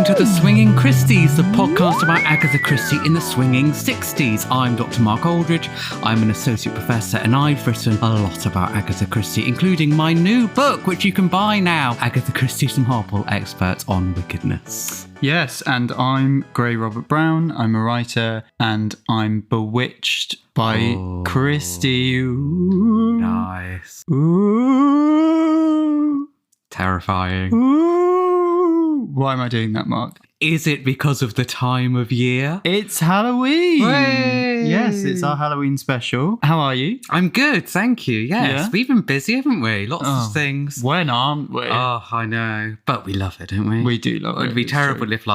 To the Swinging Christies, the podcast about Agatha Christie in the swinging 60s. I'm Dr. Mark Aldridge. I'm an associate professor and I've written a lot about Agatha Christie, including my new book, which you can buy now, Agatha Christie Some Horrible Experts on Wickedness. Yes, and I'm Gray Robert Brown. I'm a writer and I'm bewitched by Christie. Ooh. Nice. Ooh. Terrifying. Ooh. Why am I doing that, Mark? Is it because of the time of year? It's Halloween. Hooray! Yes, it's our Halloween special. How are you? I'm good, thank you. Yes, Yeah? We've been busy, haven't we? Lots of things. When aren't we? Oh, I know. But we love it, don't we? We do love it. It would be terrible if,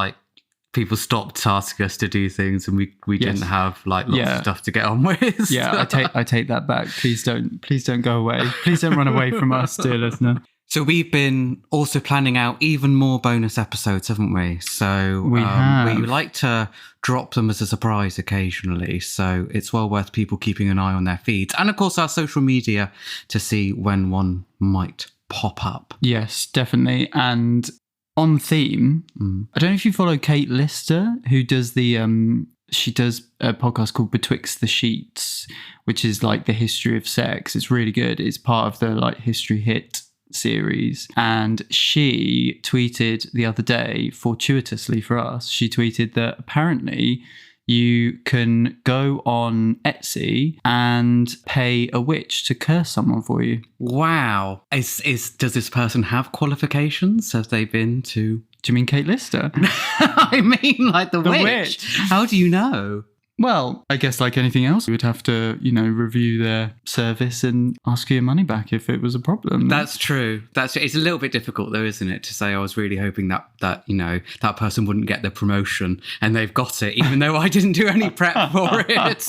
people stopped asking us to do things and we didn't have, lots of stuff to get on with. Yeah, I take that back. Please don't go away. Please don't run away from us, dear listener. So we've been also planning out even more bonus episodes, haven't we? So we like to drop them as a surprise occasionally. So it's well worth people keeping an eye on their feeds. And of course, our social media to see when one might pop up. Yes, definitely. And on theme, I don't know if you follow Kate Lister, who does she does a podcast called Betwixt the Sheets, which is like the history of sex. It's really good. It's part of the History Hit series, and she tweeted the other day, fortuitously for us, she tweeted that apparently you can go on Etsy and pay a witch to curse someone for you. Wow. Does this person have qualifications? Have they been to... Do you mean Kate Lister? I mean the witch. How do you know? Well, I guess like anything else, you would have to, review their service and ask for your money back if it was a problem. That's true. It's a little bit difficult though, isn't it? To say I was really hoping that that person wouldn't get the promotion and they've got it, even though I didn't do any prep for it.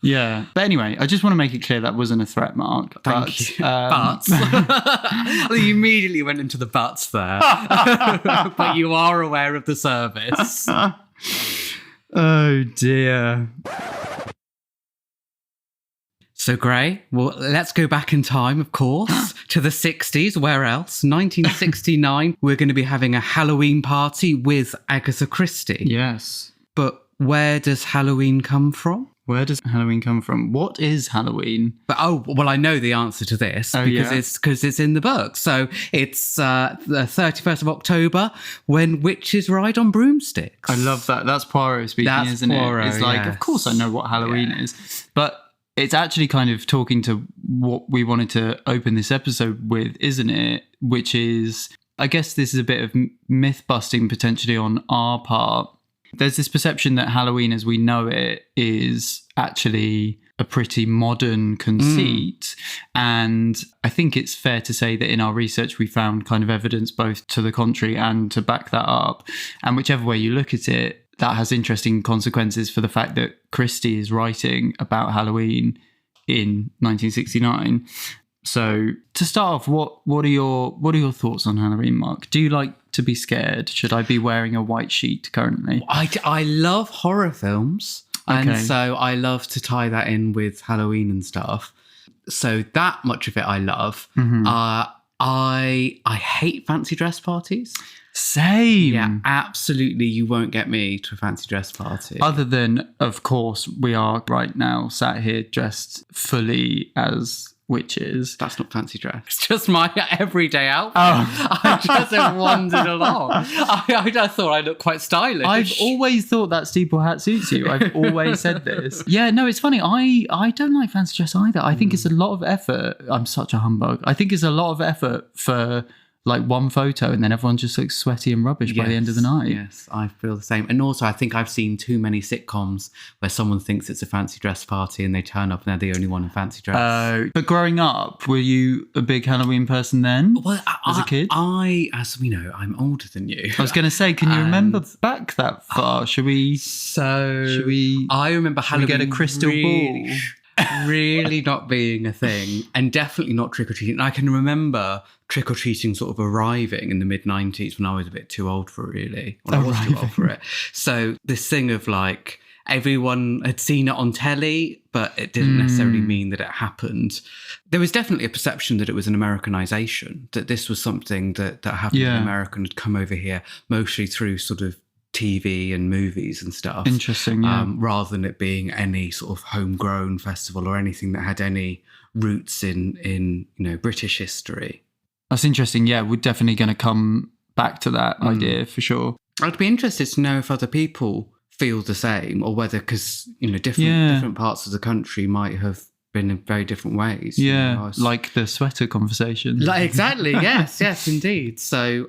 Yeah. But anyway, I just want to make it clear that wasn't a threat, Mark. Thank you. Buts. You immediately went into the buts there. But you are aware of the service. Oh dear. So Gray, well, let's go back in time, of course, to the 60s. Where else? 1969, we're going to be having a Halloween party with Agatha Christie. Yes. But where does Halloween come from? Where does Halloween come from? What is Halloween? But I know the answer to this because it's in the book. So it's the 31st of October when witches ride on broomsticks. I love that. That's Poirot speaking, isn't it? It's like, yes. Of course I know what Halloween is. But it's actually kind of talking to what we wanted to open this episode with, isn't it? Which is, I guess this is a bit of myth busting potentially on our part. There's this perception that Halloween as we know it is actually a pretty modern conceit. And I think it's fair to say that in our research, we found kind of evidence both to the contrary and to back that up. And whichever way you look at it, that has interesting consequences for the fact that Christie is writing about Halloween in 1969. So to start off, what are your thoughts on Halloween, Mark? Do you like to be scared? Should I be wearing a white sheet currently? I love horror films. Okay. And so I love to tie that in with Halloween and stuff. So that much of it I love. Mm-hmm. I hate fancy dress parties. Same. Yeah, absolutely. You won't get me to a fancy dress party. Other than, of course, we are right now sat here dressed fully as witches. That's not fancy dress. It's just my everyday outfit. Oh. I just have wandered along. I just thought I looked quite stylish. I've always thought that steeple hat suits you. I've always said this. Yeah, no, it's funny. I don't like fancy dress either. I think it's a lot of effort. I'm such a humbug. I think it's a lot of effort for like one photo and then everyone just looks sweaty and rubbish by the end of the night. Yes, I feel the same. And also I think I've seen too many sitcoms where someone thinks it's a fancy dress party and they turn up and they're the only one in fancy dress. But growing up, were you a big Halloween person then? Well, as a kid? As we know, I'm older than you. I was going to say, can you remember back that far? Should we? I remember Halloween. We get a crystal ball? really not being a thing, and definitely not trick-or-treating. I can remember trick-or-treating sort of arriving in the mid-90s when I was a bit too old for it, really. Well, I was too old for it. So this thing of like, everyone had seen it on telly, but it didn't necessarily mean that it happened. There was definitely a perception that it was an Americanization, that this was something that happened in America and had come over here mostly through sort of TV and movies and stuff. Interesting, yeah. Rather than it being any sort of homegrown festival or anything that had any roots in British history. That's interesting. Yeah, we're definitely going to come back to that idea for sure. I'd be interested to know if other people feel the same, or whether, because different parts of the country might have been in very different ways. Like the sweater conversation. Exactly. yes, indeed. So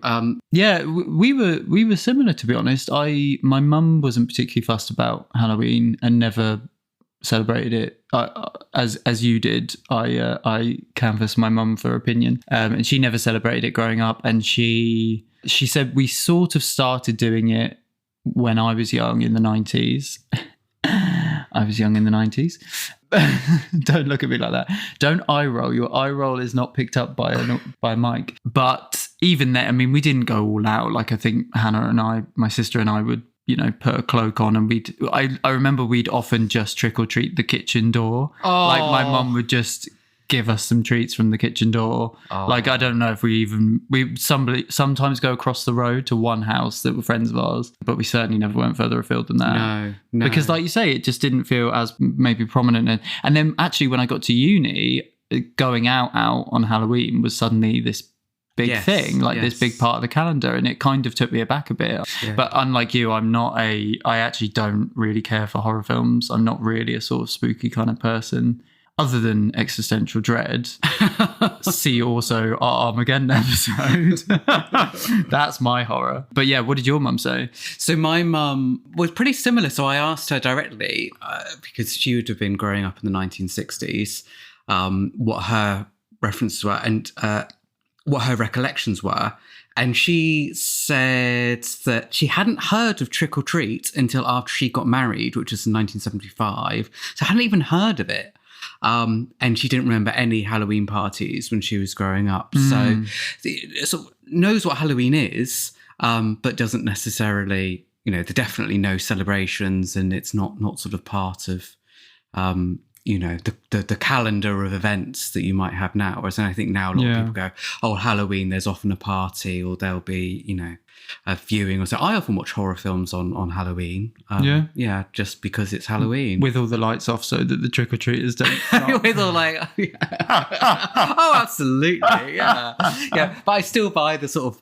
we were similar, to be honest. My mum wasn't particularly fussed about Halloween and never celebrated it as you did. I canvassed my mum for opinion, and she never celebrated it growing up. And she said we sort of started doing it when I was young in the 90s. I was young in the 90s. Don't look at me like that. Don't eye roll. Your eye roll is not picked up by a mic. But even then, I mean, we didn't go all out. Like, I think Hannah and I, my sister and I, would put a cloak on, and I remember we'd often just trick or treat the kitchen door. Oh. Like, my mum would just give us some treats from the kitchen door. Oh. Like, I don't know if we sometimes go across the road to one house that were friends of ours, but we certainly never went further afield than that. No. Because like you say, it just didn't feel as maybe prominent. And then actually when I got to uni, going out on Halloween was suddenly this big thing, like this big part of the calendar, and it kind of took me aback a bit. Yeah. But unlike you, I actually don't really care for horror films. I'm not really a sort of spooky kind of person. Other than existential dread, see also our Armageddon episode. That's my horror. But yeah, what did your mum say? So my mum was pretty similar. So I asked her directly, because she would have been growing up in the 1960s, what her references were and what her recollections were. And she said that she hadn't heard of Trick or Treat until after she got married, which was in 1975. So I hadn't even heard of it. And she didn't remember any Halloween parties when she was growing up. So knows what Halloween is, but doesn't necessarily, there are definitely no celebrations, and it's not sort of part of, the calendar of events that you might have now. Whereas I think now a lot of people go, oh, Halloween, there's often a party, or there'll be, a viewing or so. I often watch horror films on Halloween. Just because it's Halloween. With all the lights off so that the trick-or-treaters don't... With all oh, absolutely, yeah. But I still buy the sort of,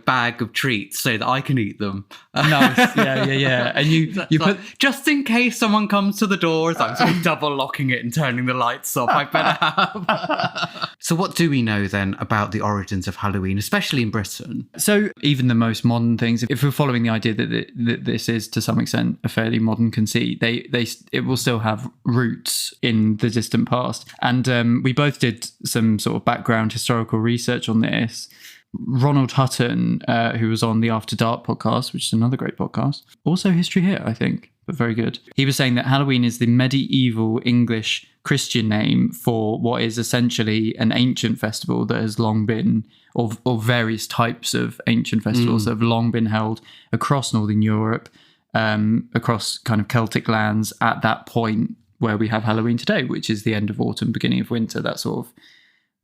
bag of treats so that I can eat them. Nice, yeah. And you put... just in case someone comes to the door, as I'm sort of double locking it and turning the lights off, I better have... So what do we know then about the origins of Halloween, especially in Britain? So even the most modern things, if we're following the idea that this is to some extent a fairly modern conceit, it will still have roots in the distant past. And we both did some sort of background historical research on this. Ronald Hutton, who was on the After Dark podcast, which is another great podcast, also History Hit, I think, but very good. He was saying that Halloween is the medieval English Christian name for what is essentially an ancient festival that has long been, or various types of ancient festivals that have long been held across Northern Europe, across kind of Celtic lands at that point where we have Halloween today, which is the end of autumn, beginning of winter, that sort of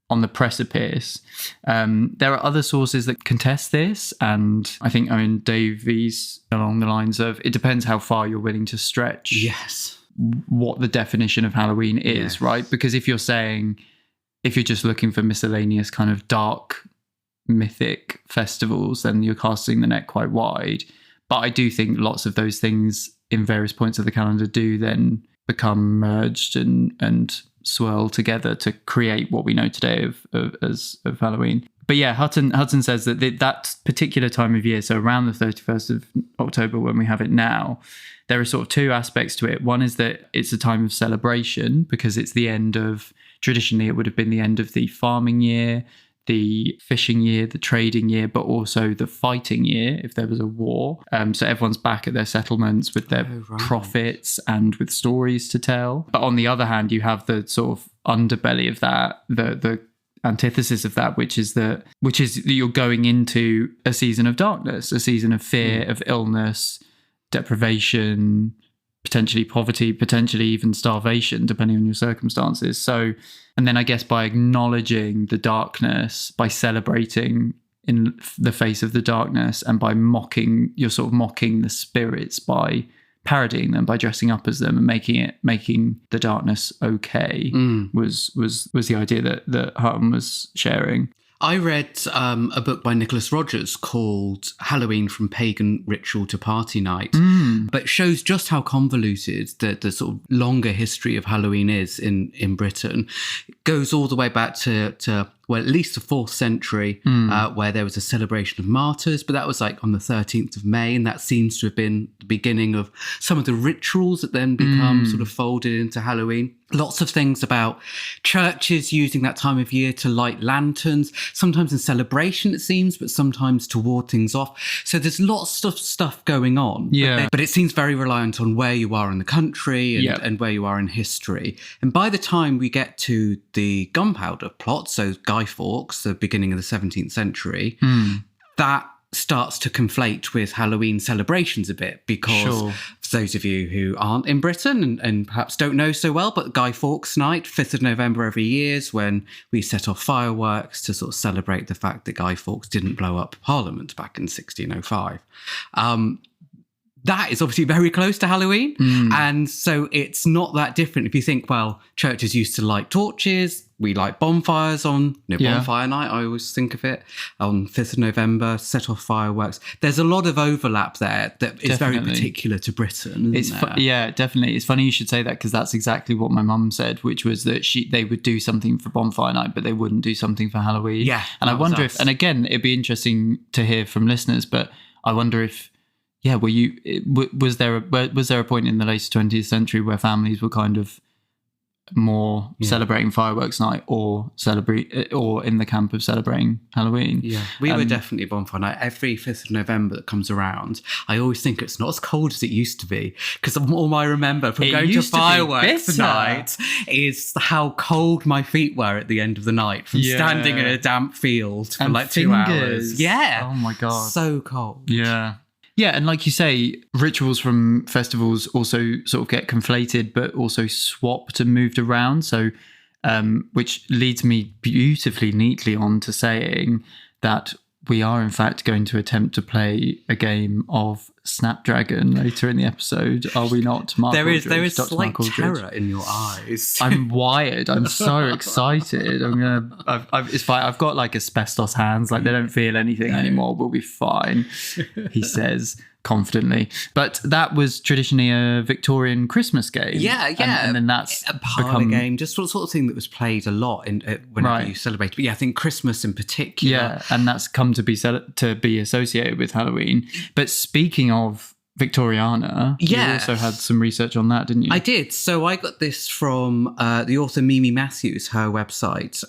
on the precipice. There are other sources that contest this, and I think Davies along the lines of, it depends how far you're willing to stretch what the definition of Halloween is, right? Because if you're just looking for miscellaneous kind of dark mythic festivals, then you're casting the net quite wide. But I do think lots of those things in various points of the calendar do then become merged and swirl together to create what we know today of Halloween. But yeah, Hutton says that that particular time of year, so around the 31st of October when we have it now, there are sort of two aspects to it. One is that it's a time of celebration because it's the end of, traditionally it would have been the end of the farming year, the fishing year, the trading year, but also the fighting year if there was a war. So everyone's back at their settlements with their profits and with stories to tell. But on the other hand, you have the sort of underbelly of that, the antithesis of that, which is that you're going into a season of darkness, a season of fear, of illness, deprivation, potentially poverty, potentially even starvation, depending on your circumstances. So, and then I guess by acknowledging the darkness, by celebrating in the face of the darkness, and by you're sort of mocking the spirits by parodying them, by dressing up as them and making the darkness okay, was the idea that Hutton was sharing. I read a book by Nicholas Rogers called Halloween from Pagan Ritual to Party Night, but it shows just how convoluted the sort of longer history of Halloween is in Britain. It goes all the way back to at least the 4th century, where there was a celebration of martyrs, but that was like on the 13th of May, and that seems to have been the beginning of some of the rituals that then become sort of folded into Halloween. Lots of things about churches using that time of year to light lanterns, sometimes in celebration, it seems, but sometimes to ward things off. So there's lots of stuff going on. Yeah. But it seems very reliant on where you are in the country and where you are in history. And by the time we get to the gunpowder plot, so Guy Fawkes, the beginning of the 17th century, that starts to conflate with Halloween celebrations a bit, because for those of you who aren't in Britain and perhaps don't know so well, but Guy Fawkes Night, 5th of November every year, is when we set off fireworks to sort of celebrate the fact that Guy Fawkes didn't blow up Parliament back in 1605. That is obviously very close to Halloween. And so it's not that different. If you think, well, churches used to light torches, we light bonfires on bonfire night, I always think of it, on 5th of November, set off fireworks. There's a lot of overlap there that is very particular to Britain. Yeah, definitely. It's funny you should say that, because that's exactly what my mum said, which was that they would do something for bonfire night, but they wouldn't do something for Halloween. Yeah. And I wonder if, and again, it'd be interesting to hear from listeners, but I wonder if, was there a point in the later 20th century where families were kind of more celebrating fireworks night or in the camp of celebrating Halloween? Yeah, we were definitely bonfire night. Every 5th of November that comes around, I always think it's not as cold as it used to be, because all I remember from going to fireworks night is how cold my feet were at the end of the night from standing in a damp field for like 2 hours. Yeah. Oh my God. So cold. Yeah. Yeah, and like you say, rituals from festivals also sort of get conflated, but also swapped and moved around. So, which leads me beautifully neatly on to saying that we are in fact going to attempt to play a game of Snapdragon later in the episode. Are we not, Mark Aldridge? There is Dr. slight Mark terror in your eyes. I'm wired. I'm so excited. It's fine. I've got like asbestos hands. Like they don't feel anything anymore. We'll be fine, he says confidently. But that was traditionally a Victorian Christmas game. Yeah. And then that's a parlour game, just sort of thing that was played a lot whenever you celebrate. But yeah, I think Christmas in particular. Yeah, and that's come to be associated with Halloween. But speaking of Victoriana, you also had some research on that, didn't you? I did. So I got this from the author Mimi Matthews, her website,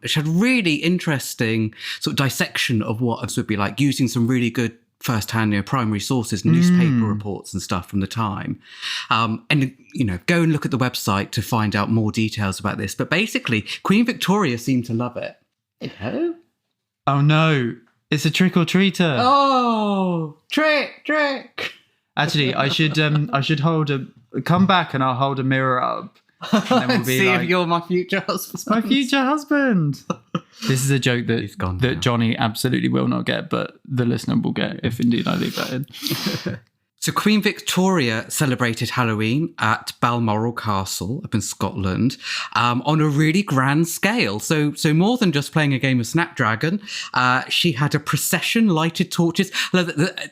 which had really interesting sort of dissection of what it would be like, using some really good first-hand, primary sources, newspaper reports and stuff from the time. And, go and look at the website to find out more details about this. But basically, Queen Victoria seemed to love it. Hello? Oh, no. It's a trick-or-treater. Oh, trick. Actually, I should come back and I'll hold a mirror up. And then we'll be see if you're my future husband. My future husband. This is a joke that Johnny absolutely will not get, but the listener will get if indeed I leave that in. So Queen Victoria celebrated Halloween at Balmoral Castle up in Scotland on a really grand scale. So more than just playing a game of Snapdragon, she had a procession, lighted torches.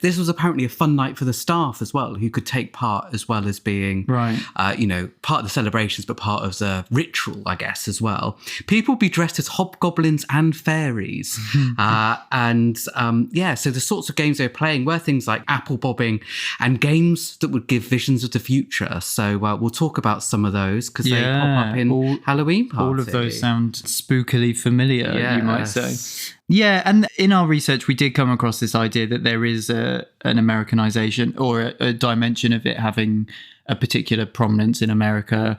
This was apparently a fun night for the staff as well, who could take part as well as being, part of the celebrations, but part of the ritual, I guess, as well. People would be dressed as hobgoblins and fairies. So the sorts of games they were playing were things like apple bobbing and games that would give visions of the future. So we'll talk about some of those because they pop up in Halloween Party. All of those sound spookily familiar, you might say. Yeah, and in our research, we did come across this idea that there is an Americanization or a dimension of it having a particular prominence in America.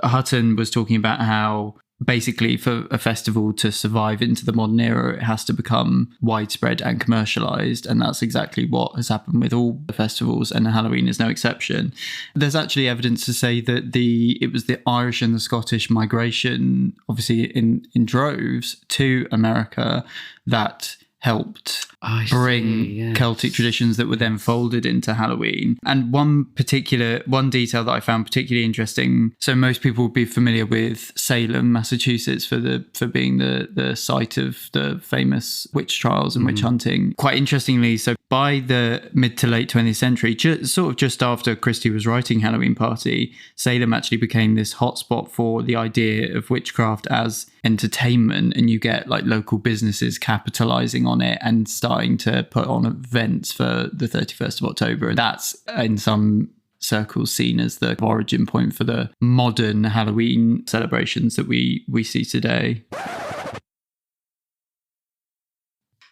Hutton was talking about how basically for a festival to survive into the modern era, it has to become widespread and commercialized. And that's exactly what has happened with all the festivals, and Halloween is no exception. There's actually evidence to say that it was the Irish and the Scottish migration, obviously in droves, to America that helped bring Celtic traditions that were then folded into Halloween. And one detail that I found particularly interesting, so most people would be familiar with Salem, Massachusetts for being the site of the famous witch trials and witch hunting. Quite interestingly, so by the mid to late 20th century, just after Christie was writing Halloween Party, Salem actually became this hotspot for the idea of witchcraft as entertainment, and you get like local businesses capitalizing on it and starting to put on events for the 31st of October. And that's in some circles seen as the origin point for the modern Halloween celebrations that we see today.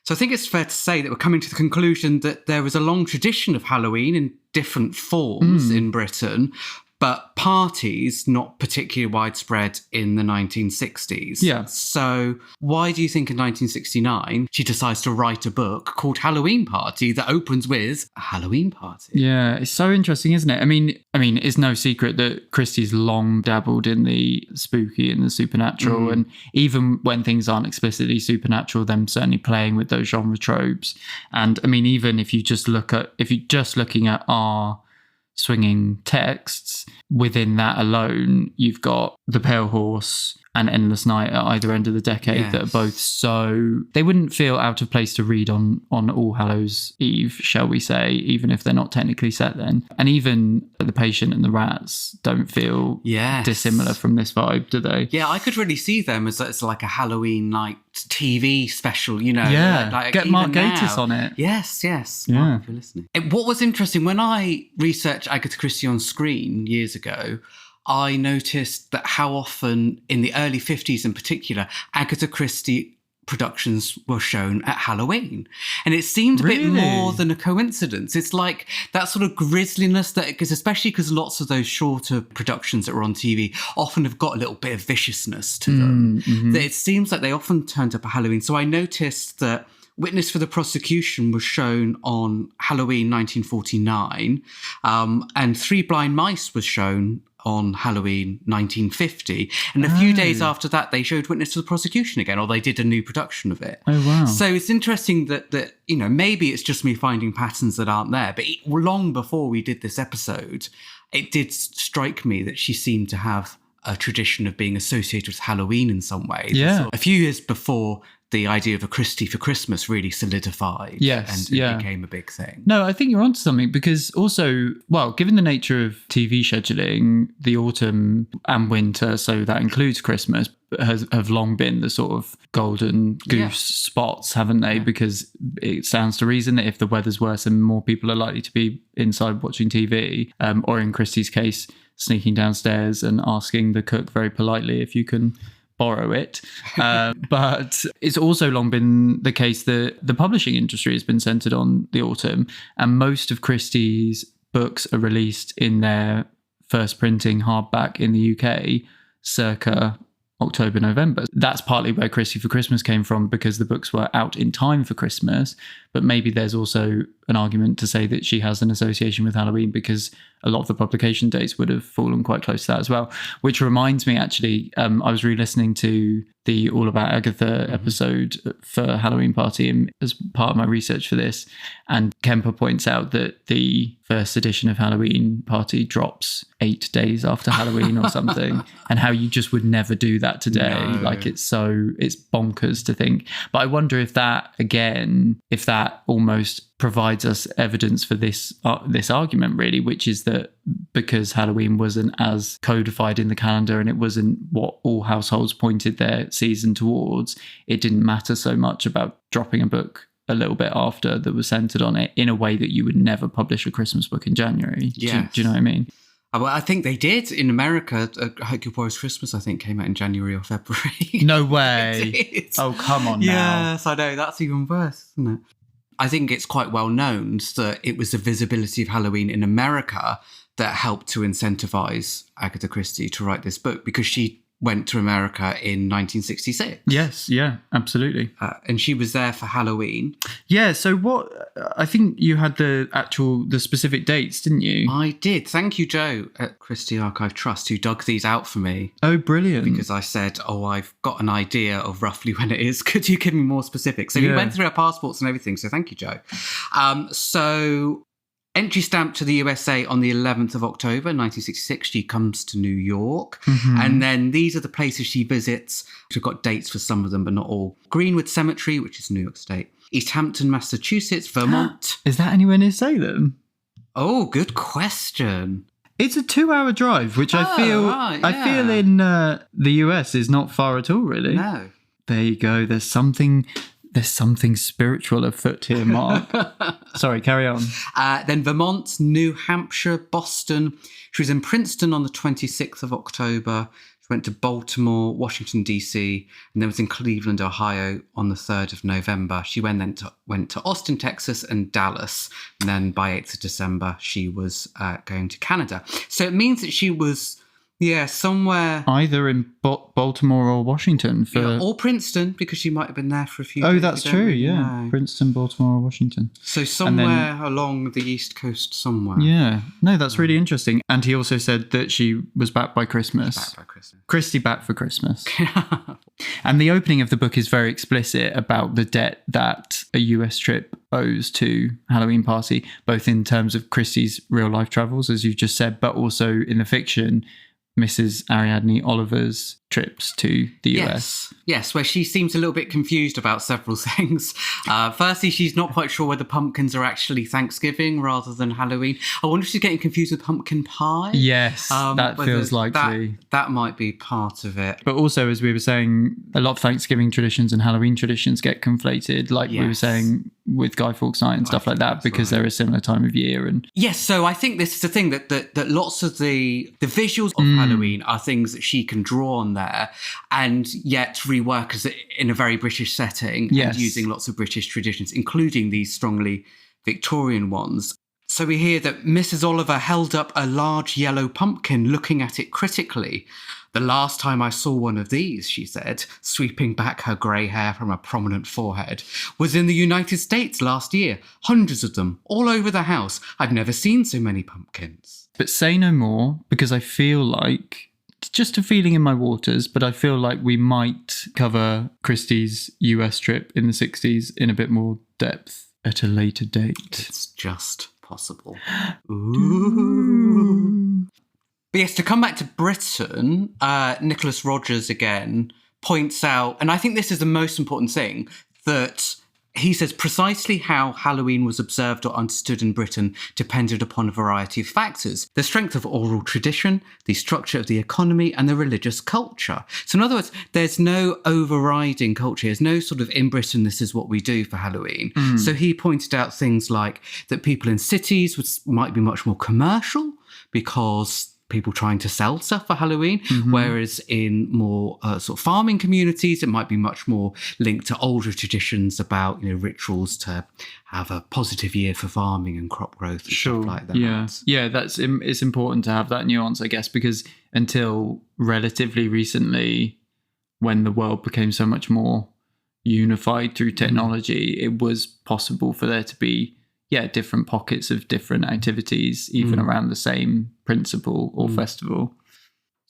So I think it's fair to say that we're coming to the conclusion that there was a long tradition of Halloween in different forms in Britain, but parties not particularly widespread in the 1960s. Yeah. So why do you think in 1969 she decides to write a book called Hallowe'en Party that opens with a Halloween party? Yeah, it's so interesting, isn't it? I mean, it's no secret that Christie's long dabbled in the spooky and the supernatural, and even when things aren't explicitly supernatural, them certainly playing with those genre tropes. And I mean, even if you're just looking at our swinging texts, within that alone, you've got The Pale Horse and Endless Night at either end of the decade that are both so... They wouldn't feel out of place to read on All Hallows Eve, shall we say, even if they're not technically set then. And even The Patient and the Rats don't feel dissimilar from this vibe, do they? Yeah, I could really see them as like a Halloween night TV special, you know. Yeah, like get Mark Gatiss on it. Yes. Yeah. Mark, if you're listening. What was interesting, when I researched Agatha Christie on screen years ago, I noticed that how often in the early 50s in particular, Agatha Christie productions were shown at Halloween. And it seemed a bit more than a coincidence. It's like that sort of grisliness especially because lots of those shorter productions that were on TV often have got a little bit of viciousness to them. That it seems like they often turned up at Halloween. So I noticed that Witness for the Prosecution was shown on Halloween 1949, and Three Blind Mice was shown on Halloween 1950. And a few days after that, they showed Witness to the Prosecution again, or they did a new production of it. Oh, wow. So it's interesting that you know, maybe it's just me finding patterns that aren't there, but long before we did this episode, it did strike me that she seemed to have a tradition of being associated with Halloween in some way. Yeah. A few years before the idea of a Christie for Christmas really solidified and became a big thing. No, I think you're onto something, because also, well, given the nature of TV scheduling, the autumn and winter, so that includes Christmas, have long been the sort of golden goose spots, haven't they? Because it stands to reason that if the weather's worse, then more people are likely to be inside watching TV, or in Christie's case, sneaking downstairs and asking the cook very politely if you can borrow it. But it's also long been the case that the publishing industry has been centered on the autumn, and most of Christie's books are released in their first printing hardback in the UK circa October, November. That's partly where Christie for Christmas came from, because the books were out in time for Christmas. But maybe there's also an argument to say that she has an association with Halloween because a lot of the publication dates would have fallen quite close to that as well. Which reminds me, actually, I was re-listening to the All About Agatha episode for Halloween Party as part of my research for this. And Kemper points out that the first edition of Halloween Party drops 8 days after Halloween or something, and how you just would never do that today. No. Like it's bonkers to think. But I wonder if that almost provides us evidence for this argument, really, which is that because Halloween wasn't as codified in the calendar and it wasn't what all households pointed their season towards, it didn't matter so much about dropping a book a little bit after that was centered on it in a way that you would never publish a Christmas book in January. Yes. Do you know what I mean? Well, I think they did in America. Hercule Christmas, I think, came out in January or February. No way. It did. Oh, come on now. Yes, I know. That's even worse, isn't it? I think it's quite well known that it was the visibility of Halloween in America that helped to incentivize Agatha Christie to write this book, because she went to America in 1966. Yes, yeah, absolutely. And she was there for Halloween. Yeah, so I think you had the specific dates, didn't you? I did. Thank you, Joe, at Christie Archive Trust, who dug these out for me. Oh, brilliant. Because I said, I've got an idea of roughly when it is. Could you give me more specifics? So we went through our passports and everything, so thank you, Joe. So entry stamp to the USA on the 11th of October, 1966. She comes to New York. Mm-hmm. And then these are the places she visits. We've got dates for some of them, but not all. Greenwood Cemetery, which is New York State. East Hampton, Massachusetts. Vermont. Is that anywhere near Salem? Oh, good question. It's a 2-hour drive, which I feel in the US is not far at all, really. No. There you go. There's something spiritual afoot here, Mark. Sorry, carry on. Then Vermont, New Hampshire, Boston. She was in Princeton on the 26th of October. She went to Baltimore, Washington, D.C., and then was in Cleveland, Ohio on the 3rd of November. She went to Austin, Texas, and Dallas. And then by 8th of December, she was going to Canada. So it means that she was... Yeah, somewhere... Either in Baltimore or Washington. Or Princeton, because she might have been there for a few days. Oh, that's true, yeah. Princeton, Baltimore or Washington. So somewhere along the East Coast somewhere. Yeah. No, that's really interesting. And he also said that she was back by Christmas. Back by Christmas. Christie back for Christmas. And the opening of the book is very explicit about the debt that a US trip owes to Hallowe'en Party, both in terms of Christie's real-life travels, as you've just said, but also in the fiction... Mrs. Ariadne Oliver's trips to the US. Yes, where she seems a little bit confused about several things. Firstly, she's not quite sure whether pumpkins are actually Thanksgiving rather than Halloween. I wonder if she's getting confused with pumpkin pie. Yes, that feels likely. That might be part of it. But also, as we were saying, a lot of Thanksgiving traditions and Halloween traditions get conflated, like we were saying with Guy Fawkes Night and stuff like that, because they're a similar time of year. And yes, so I think this is the thing that lots of the visuals of Halloween are things that she can draw on there and yet rework as in a very British setting and using lots of British traditions, including these strongly Victorian ones. So we hear that Mrs. Oliver held up a large yellow pumpkin, looking at it critically. The last time I saw one of these, she said, sweeping back her grey hair from a prominent forehead, was in the United States last year. Hundreds of them, all over the house. I've never seen so many pumpkins. But say no more, because I feel like, it's just a feeling in my waters, but I feel like we might cover Christie's US trip in the 60s in a bit more depth at a later date. It's just possible. Ooh. But yes, to come back to Britain, Nicholas Rogers again points out, and I think this is the most important thing, that he says precisely how Halloween was observed or understood in Britain depended upon a variety of factors. The strength of oral tradition, the structure of the economy, and the religious culture. So in other words, there's no overriding culture. There's no sort of in Britain, this is what we do for Halloween. So he pointed out things like that people in cities might be much more commercial because people trying to sell stuff for Halloween, whereas in more sort of farming communities, it might be much more linked to older traditions about, rituals to have a positive year for farming and crop growth and stuff like that. Yeah, it's important to have that nuance, I guess, because until relatively recently, when the world became so much more unified through technology, it was possible for there to be different pockets of different activities, even around the same principle or festival.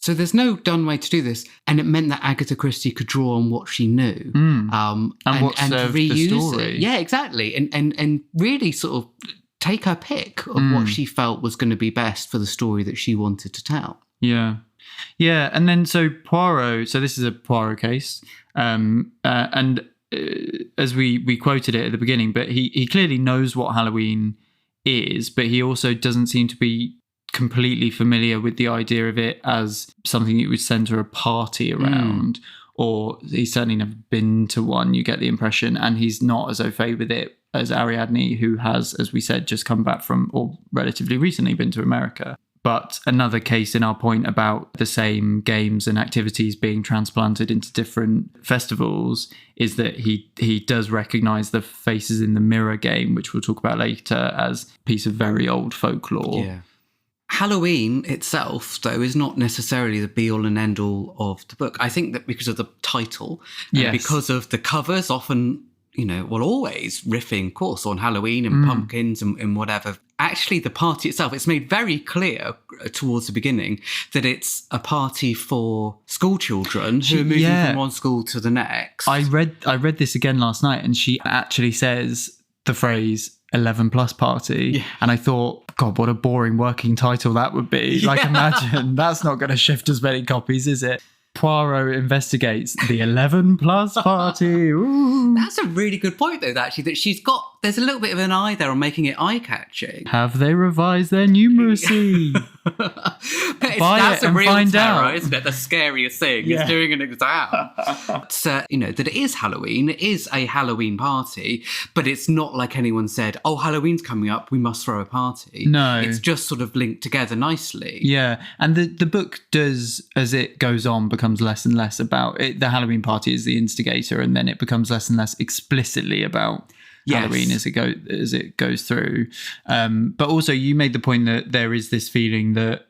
So there's no done way to do this, and it meant that Agatha Christie could draw on what she knew and what served reuse the story. it. Yeah, exactly, and really sort of take her pick of what she felt was going to be best for the story that she wanted to tell. Yeah, and then so Poirot. So this is a Poirot case, and. As we quoted it at the beginning, but he clearly knows what Halloween is, but he also doesn't seem to be completely familiar with the idea of it as something that would centre a party around, or he's certainly never been to one, you get the impression, and he's not as au fait with it as Ariadne, who has, as we said, just come back from, or relatively recently, been to America. But another case in our point about the same games and activities being transplanted into different festivals is that he does recognise the Faces in the Mirror game, which we'll talk about later, as a piece of very old folklore. Yeah. Halloween itself, though, is not necessarily the be-all and end-all of the book. I think that because of the title, and because of the covers, often, always riffing, of course, on Halloween and pumpkins and whatever. Actually, the party itself, it's made very clear towards the beginning that it's a party for school children who are moving from one school to the next. I read this again last night, and she actually says the phrase 11 plus party. Yeah. And I thought, God, what a boring working title that would be. Yeah. Like, imagine that's not going to shift as many copies, is it? Poirot investigates the 11 plus party. Ooh. That's a really good point, though, actually, that there's a little bit of an eye there on making it eye-catching. Have they revised their numeracy? That's a real terror, isn't it? The scariest thing is doing an exam. That it is Halloween, it is a Halloween party, but it's not like anyone said, oh, Halloween's coming up, we must throw a party. No. It's just sort of linked together nicely. Yeah, and the book does, as it goes on, becomes less and less about it. The Halloween party is the instigator, and then it becomes less and less explicitly about Halloween as it goes through. But also, you made the point that there is this feeling that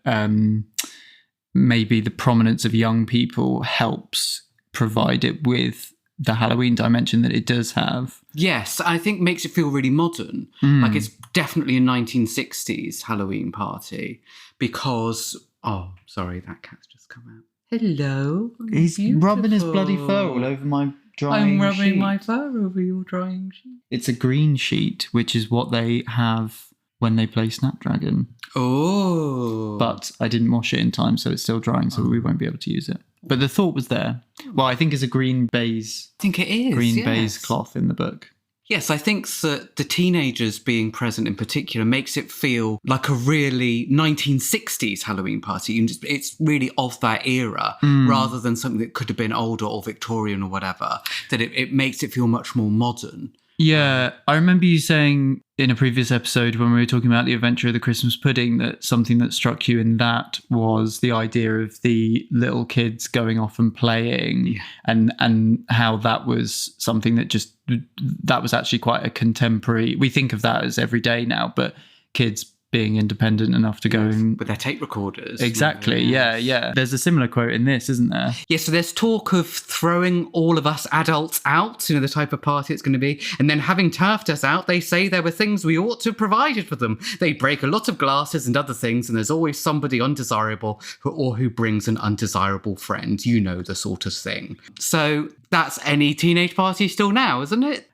maybe the prominence of young people helps provide it with the Halloween dimension that it does have. Yes, I think makes it feel really modern. Like it's definitely a 1960s Halloween party because, oh, sorry, that cat's just come out. Hello. He's rubbing his bloody fur all over my drying sheet. I'm rubbing my fur over your drying sheet. It's a green sheet, which is what they have when they play Snapdragon. Oh. But I didn't wash it in time, so it's still drying, so we won't be able to use it. But the thought was there. Well, I think it's a green baize. I think it is. Green baize cloth in the book. Yes, I think that the teenagers being present in particular makes it feel like a really 1960s Halloween party. It's really of that era rather than something that could have been older or Victorian or whatever, that it makes it feel much more modern. Yeah, I remember you saying in a previous episode when we were talking about the adventure of the Christmas pudding that something that struck you in that was the idea of the little kids going off and playing and how that was something that was actually quite a contemporary. We think of that as every day now, but kids being independent enough to go and... with their tape recorders. Exactly, yeah. There's a similar quote in this, isn't there? Yeah, so there's talk of throwing all of us adults out, the type of party it's going to be, and then having turfed us out, they say there were things we ought to have provided for them. They break a lot of glasses and other things, and there's always somebody undesirable who brings an undesirable friend. The sort of thing. So that's any teenage party still now, isn't it?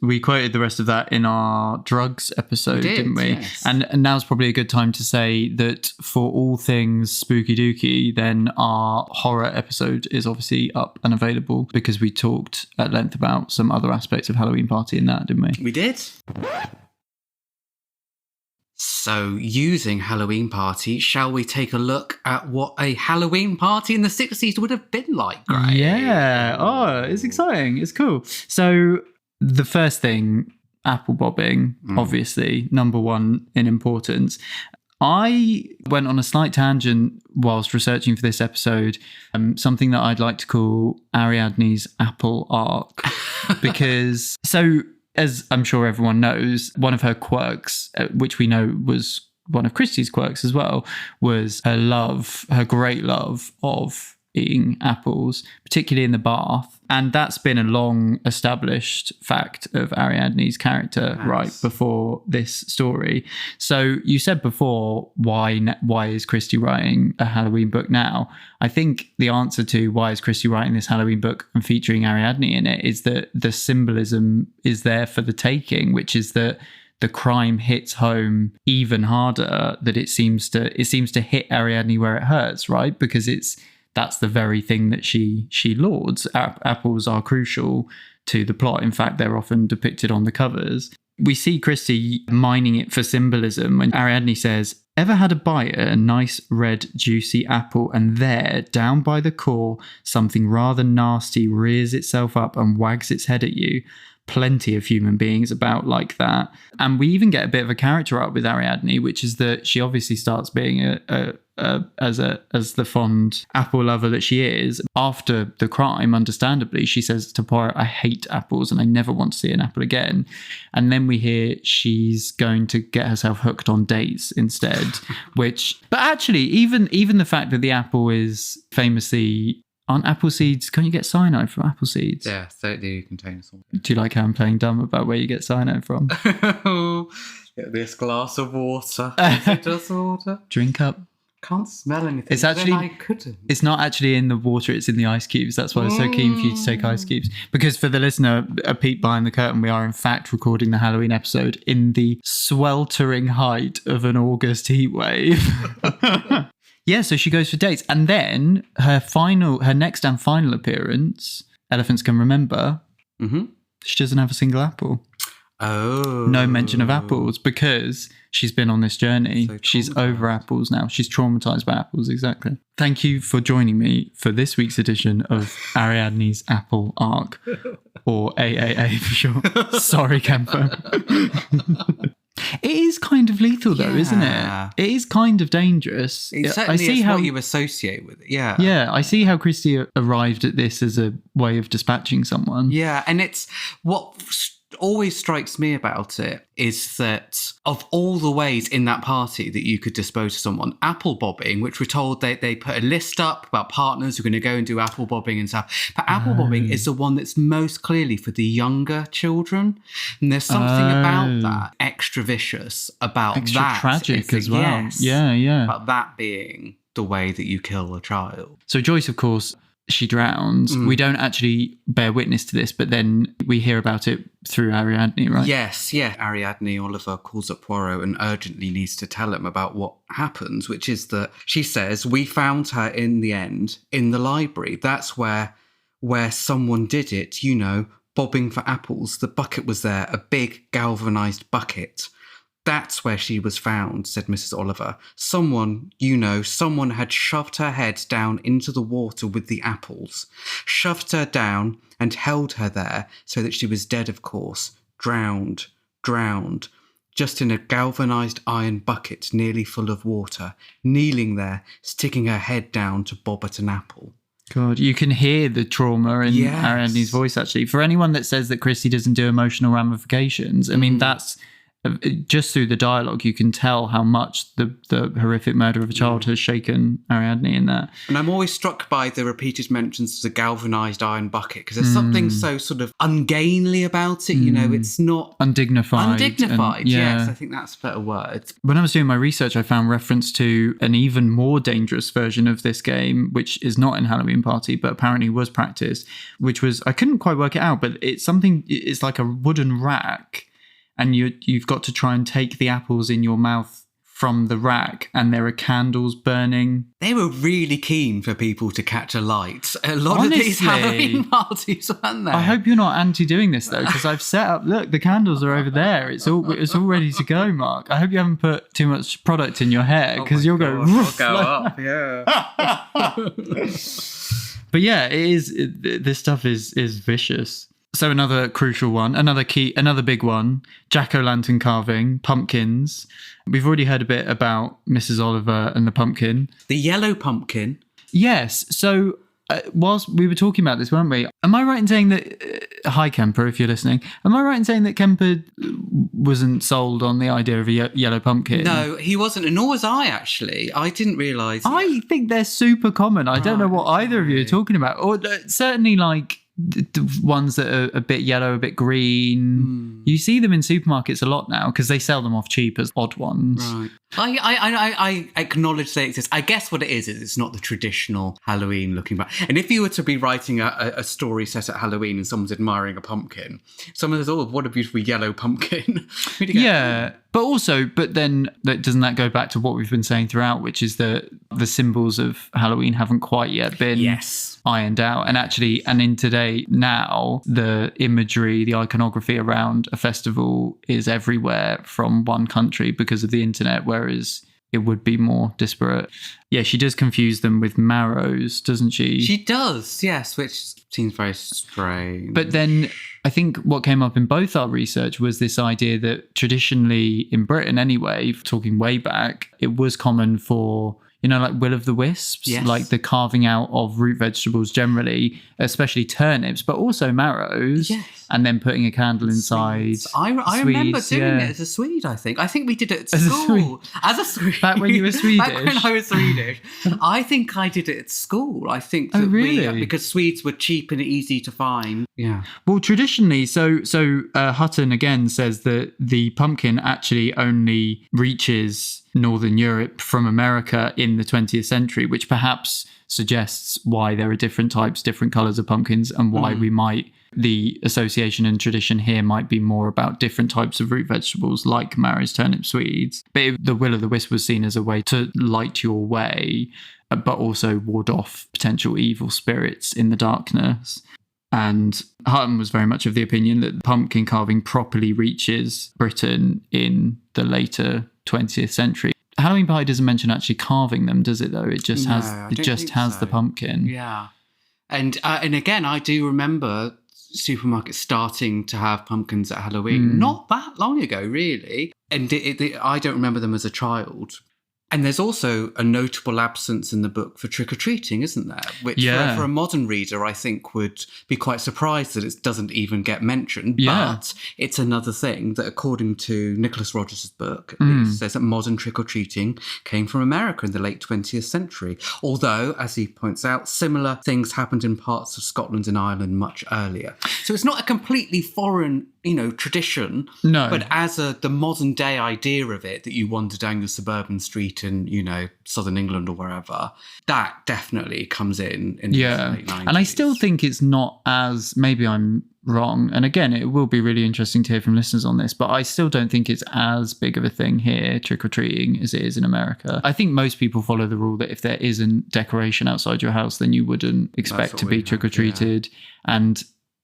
We quoted the rest of that in our drugs episode, didn't we? Yes. And now's probably a good time to say that for all things spooky dooky, then our horror episode is obviously up and available because we talked at length about some other aspects of Halloween Party in that, didn't we? We did. So, using Halloween Party, shall we take a look at what a Halloween party in the 60s would have been like, Gray? Yeah. Oh, it's exciting. It's cool. So, the first thing, apple bobbing, obviously, number one in importance. I went on a slight tangent whilst researching for this episode, something that I'd like to call Ariadne's apple arc. Because, as I'm sure everyone knows, one of her quirks, which we know was one of Christie's quirks as well, was her great love of eating apples, particularly in the bath. And that's been a long established fact of Ariadne's character right before this story. So you said before, why is Christie writing a Halloween book now? I think the answer to why is Christie writing this Halloween book and featuring Ariadne in it is that the symbolism is there for the taking, which is that the crime hits home even harder, that it seems to hit Ariadne where it hurts, right? Because that's the very thing that she lauds. Apples are crucial to the plot. In fact, they're often depicted on the covers. We see Christie mining it for symbolism when Ariadne says, Ever had a bite at a nice red juicy apple and there, down by the core, something rather nasty rears itself up and wags its head at you? Plenty of human beings about like that. And we even get a bit of a character arc with Ariadne, which is that she obviously starts being as the fond apple lover that she is. After the crime, understandably, she says to Poirot, I hate apples and I never want to see an apple again. And then we hear she's going to get herself hooked on dates instead, but actually, even the fact that the apple is famously on apple seeds, can't you get cyanide from apple seeds? Yeah, they do contain something. Do you like how I'm playing dumb about where you get cyanide from? Get this glass of water. Is it just water? Drink up. Can't smell anything. It's actually, I couldn't. It's not actually in the water, it's in the ice cubes. That's why I was so keen for you to take ice cubes. Because for the listener, a peek behind the curtain, we are in fact recording the Halloween episode in the sweltering height of an August heat wave. Yeah, so she goes for dates. And then her next and final appearance, Elephants Can Remember, she doesn't have a single apple. Oh. No mention of apples because she's been on this journey. So she's over apples now. She's traumatized by apples, exactly. Thank you for joining me for this week's edition of Ariadne's Apple Arc, or AAA for short. Sorry, Kemper. It is kind of lethal, though, isn't it? It is kind of dangerous. It certainly is what you associate with it, yeah. Yeah, I see how Christie arrived at this as a way of dispatching someone. Yeah, and it's what always strikes me about it is that of all the ways in that party that you could dispose of someone, apple bobbing, which we're told they put a list up about partners who are going to go and do apple bobbing and stuff. But apple bobbing is the one that's most clearly for the younger children. And there's something about that extra vicious about extra that. Tragic as well. Yes, yeah. About that being the way that you kill a child. So Joyce, of course, she drowns. We don't actually bear witness to this, but then we hear about it through Ariadne, right? Yes, yeah. Ariadne Oliver calls up Poirot and urgently needs to tell him about what happens, which is that she says, we found her in the end in the library. That's where someone did it, bobbing for apples. The bucket was there, a big galvanised bucket. That's where she was found, said Mrs. Oliver. Someone had shoved her head down into the water with the apples, shoved her down and held her there so that she was dead, of course, drowned, just in a galvanised iron bucket nearly full of water, kneeling there, sticking her head down to bob at an apple. God, you can hear the trauma in Ariadne's voice, actually. For anyone that says that Christie doesn't do emotional ramifications, I mean, that's... just through the dialogue, you can tell how much the horrific murder of a child has shaken Ariadne in that. And I'm always struck by the repeated mentions of the galvanised iron bucket, because there's something so sort of ungainly about it. It's not... Undignified. Yes, I think that's a better word. When I was doing my research, I found reference to an even more dangerous version of this game, which is not in Hallowe'en Party, but apparently was practiced, which was... I couldn't quite work it out, but it's like a wooden rack, and you've got to try and take the apples in your mouth from the rack, and there are candles burning. They were really keen for people to catch a light. A lot of these Halloween parties, weren't they? I hope you're not anti-doing this, though, because I've set up... Look, the candles are over there. It's all ready to go, Mark. I hope you haven't put too much product in your hair, because you'll go... I'll go up, yeah. But yeah, this stuff is vicious. So another crucial one, another big one, jack-o'-lantern carving, pumpkins. We've already heard a bit about Mrs. Oliver and the pumpkin. The yellow pumpkin. Yes. So whilst we were talking about this, weren't we? Am I right in saying that... hi, Kemper, if you're listening. Am I right in saying that Kemper wasn't sold on the idea of a yellow pumpkin? No, he wasn't, and nor was I, actually. I didn't realise... I think they're super common. I don't know what either of you are talking about. Or certainly, like... the ones that are a bit yellow, a bit green. You see them in supermarkets a lot now because they sell them off cheap as odd ones. Right. I acknowledge they exist. I guess what it is it's not the traditional Halloween looking back. And if you were to be writing a story set at Halloween and someone's admiring a pumpkin, someone says, oh, what a beautiful yellow pumpkin. Yeah. But then doesn't that go back to what we've been saying throughout, which is that the symbols of Halloween haven't quite yet been ironed out. And in today, now, the imagery, the iconography around a festival is everywhere from one country because of the internet, whereas it would be more disparate. Yeah, she does confuse them with marrows, doesn't she? She does, yes, which seems very strange. But then I think what came up in both our research was this idea that traditionally in Britain anyway, talking way back, it was common for, like will-o'-the-wisps, yes. like the carving out of root vegetables generally, especially turnips, but also marrows, yes. and then putting a candle inside. I remember doing it as a Swede, I think. I think we did it at school. As a Swede. Back when you were Swedish? Back when I was Swedish. I think I did it at school. I think that really? Because Swedes were cheap and easy to find. Yeah. Well, traditionally, so Hutton again says that the pumpkin actually only reaches Northern Europe from America in the 20th century, which perhaps suggests why there are different types, different colours of pumpkins, and why the association and tradition here might be more about different types of root vegetables like marrows, turnips, Swedes. But the will-o'-the-wisp was seen as a way to light your way, but also ward off potential evil spirits in the darkness. And Hutton was very much of the opinion that pumpkin carving properly reaches Britain in the later 20th century. Halloween Party doesn't mention actually carving them, does it? Though it just has the pumpkin. Yeah, and again, I do remember supermarkets starting to have pumpkins at Halloween. Not that long ago, really, and I don't remember them as a child. And there's also a notable absence in the book for trick-or-treating, isn't there? Which for a modern reader, I think, would be quite surprised that it doesn't even get mentioned. Yeah. But it's another thing that, according to Nicholas Rogers' book, it says that modern trick-or-treating came from America in the late 20th century. Although, as he points out, similar things happened in parts of Scotland and Ireland much earlier. So it's not a completely foreign tradition. No. But as the modern day idea of it, that you wander down your suburban street in, southern England or wherever, that definitely comes in the late 90s. And I still think it's not as, maybe I'm wrong, and again, it will be really interesting to hear from listeners on this, but I still don't think it's as big of a thing here, trick-or-treating, as it is in America. I think most people follow the rule that if there isn't decoration outside your house, then you wouldn't expect to be trick-or-treated. And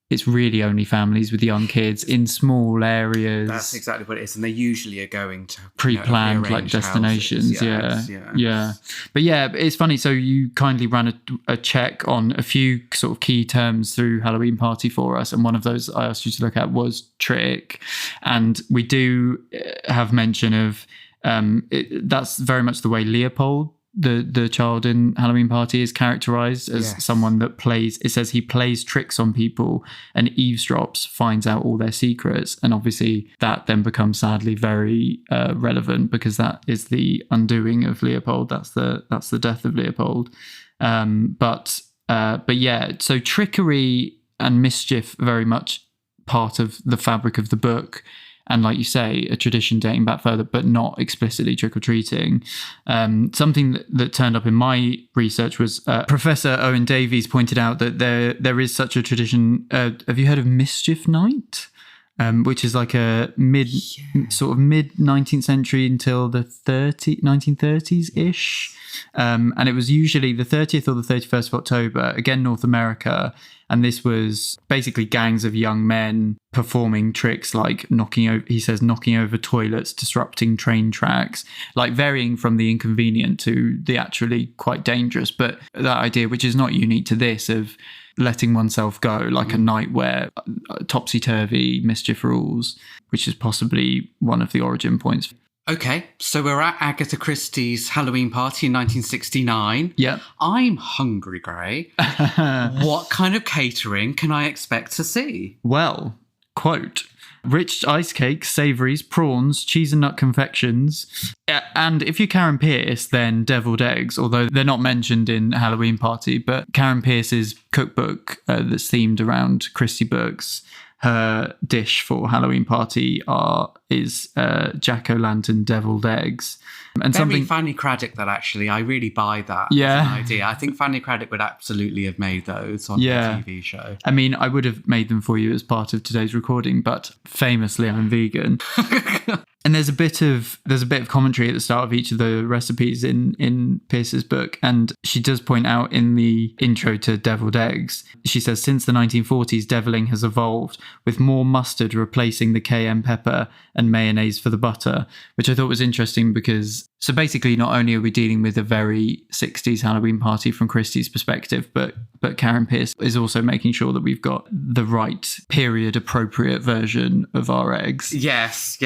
it's really only families with young kids in small areas. That's exactly what it is. And they usually are going to pre-planned like destinations. Yeah. But yeah, it's funny. So you kindly ran a check on a few sort of key terms through Halloween Party for us. And one of those I asked you to look at was trick. And we do have mention of, that's very much the way Leopold, the child in Halloween Party, is characterized as someone that plays, it says he plays tricks on people and eavesdrops, finds out all their secrets. And obviously that then becomes sadly very relevant, because that is the undoing of Leopold. That's the death of Leopold. But yeah, so trickery and mischief very much part of the fabric of the book. And like you say, a tradition dating back further, but not explicitly trick-or-treating. Something that turned up in my research was Professor Owen Davies pointed out that there is such a tradition. Have you heard of Mischief Night? Which is like a mid-19th century until the 1930s-ish. And it was usually the 30th or the 31st of October, again, North America. And this was basically gangs of young men performing tricks like knocking over toilets, disrupting train tracks, like varying from the inconvenient to the actually quite dangerous. But that idea, which is not unique to this, of letting oneself go, like a night where topsy-turvy mischief rules, which is possibly one of the origin points. Okay, so we're at Agatha Christie's Halloween Party in 1969. Yeah. I'm hungry, Gray. What kind of catering can I expect to see? Well, quote, rich ice cakes, savouries, prawns, cheese and nut confections. And if you're Karen Pierce, then deviled eggs, although they're not mentioned in Halloween Party. But Karen Pierce's cookbook that's themed around Christie books, her dish for Halloween Party is jack-o'-lantern deviled eggs. And Very Fanny Craddock, that actually. I really buy that as an idea. I think Fanny Craddock would absolutely have made those on her TV show. I mean, I would have made them for you as part of today's recording, but famously I'm vegan. And And there's a bit of commentary at the start of each of the recipes in Pierce's book, and she does point out in the intro to Deviled Eggs, she says, since the 1940s, deviling has evolved, with more mustard replacing the cayenne pepper and mayonnaise for the butter, which I thought was interesting because, so basically not only are we dealing with a very 60s Halloween party from Christie's perspective, but Karen Pierce is also making sure that we've got the right period appropriate version of our eggs. Yes.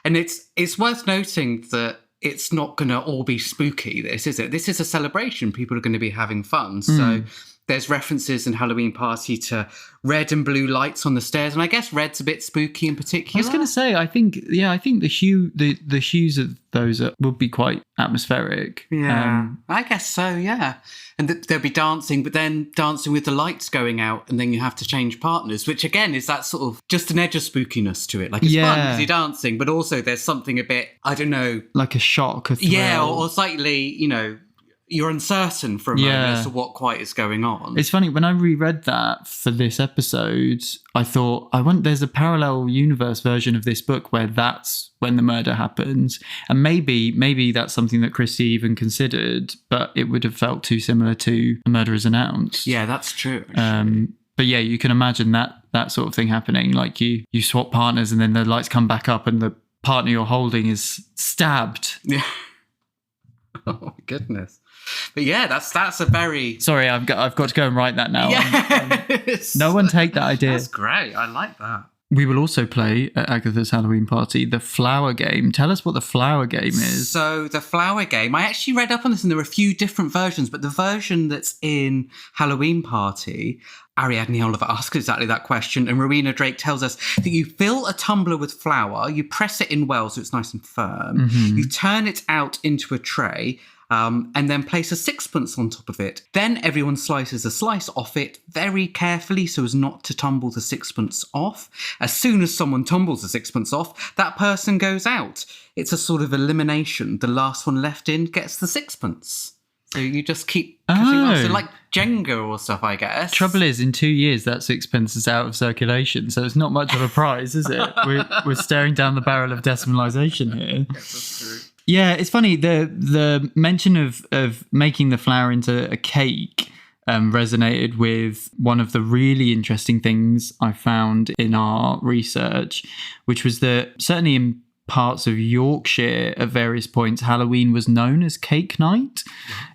And it's worth noting that it's not going to all be spooky, this, is it? This is a celebration. People are going to be having fun. So there's references in Halloween Party to red and blue lights on the stairs. And I guess red's a bit spooky in particular. I was going to say, I think the hues of those would be quite atmospheric. Yeah, I guess so, yeah. And there'll be dancing, but then dancing with the lights going out, and then you have to change partners, which again is that sort of just an edge of spookiness to it. Like it's fun because you're dancing, but also there's something a bit, I don't know. Like a shock, a thrill. Yeah, or slightly, you're uncertain for a moment as to what quite is going on. It's funny, when I reread that for this episode, I thought, there's a parallel universe version of this book where that's when the murder happens. And maybe that's something that Christie even considered, but it would have felt too similar to The Murder is Announced. Yeah, that's true. But yeah, you can imagine that sort of thing happening. Like you swap partners and then the lights come back up and the partner you're holding is stabbed. Yeah. Oh my goodness. But yeah, that's a very... Sorry, I've got to go and write that now. Yes. No one take that idea. That's great. I like that. We will also play at Agatha's Halloween Party the flower game. Tell us what the flower game is. So the flower game, I actually read up on this and there are a few different versions, but the version that's in Halloween Party, Ariadne Oliver asks exactly that question, and Rowena Drake tells us that you fill a tumbler with flour, you press it in well so it's nice and firm, you turn it out into a tray, and then place a sixpence on top of it. Then everyone slices a slice off it very carefully so as not to tumble the sixpence off. As soon as someone tumbles the sixpence off, that person goes out. It's a sort of elimination. The last one left in gets the sixpence. So you just keep cutting off. So like Jenga or stuff, I guess. Trouble is, in 2 years, that sixpence is out of circulation, so it's not much of a prize, is it? We're staring down the barrel of decimalisation here. Yes, that's true. Yeah, it's funny. The mention of making the flour into a cake resonated with one of the really interesting things I found in our research, which was that certainly in parts of Yorkshire at various points, Halloween was known as cake night.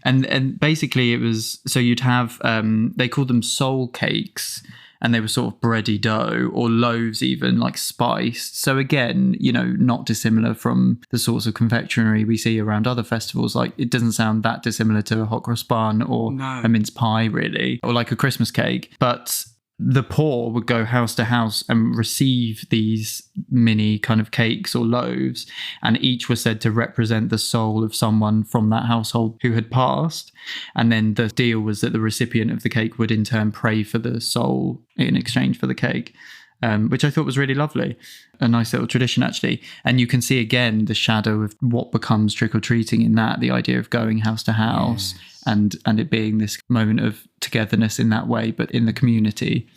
And basically it was, so you'd have, they called them soul cakes, and they were sort of bready dough or loaves even, like spiced. So again, not dissimilar from the sorts of confectionery we see around other festivals. Like it doesn't sound that dissimilar to a hot cross bun or a mince pie really, or like a Christmas cake. But the poor would go house to house and receive these mini kind of cakes or loaves, and each was said to represent the soul of someone from that household who had passed. And then the deal was that the recipient of the cake would in turn pray for the soul in exchange for the cake, which I thought was really lovely. A nice little tradition, actually. And you can see again the shadow of what becomes trick-or-treating in that, the idea of going house to house. Yes. And it being this moment of togetherness in that way, but in the community.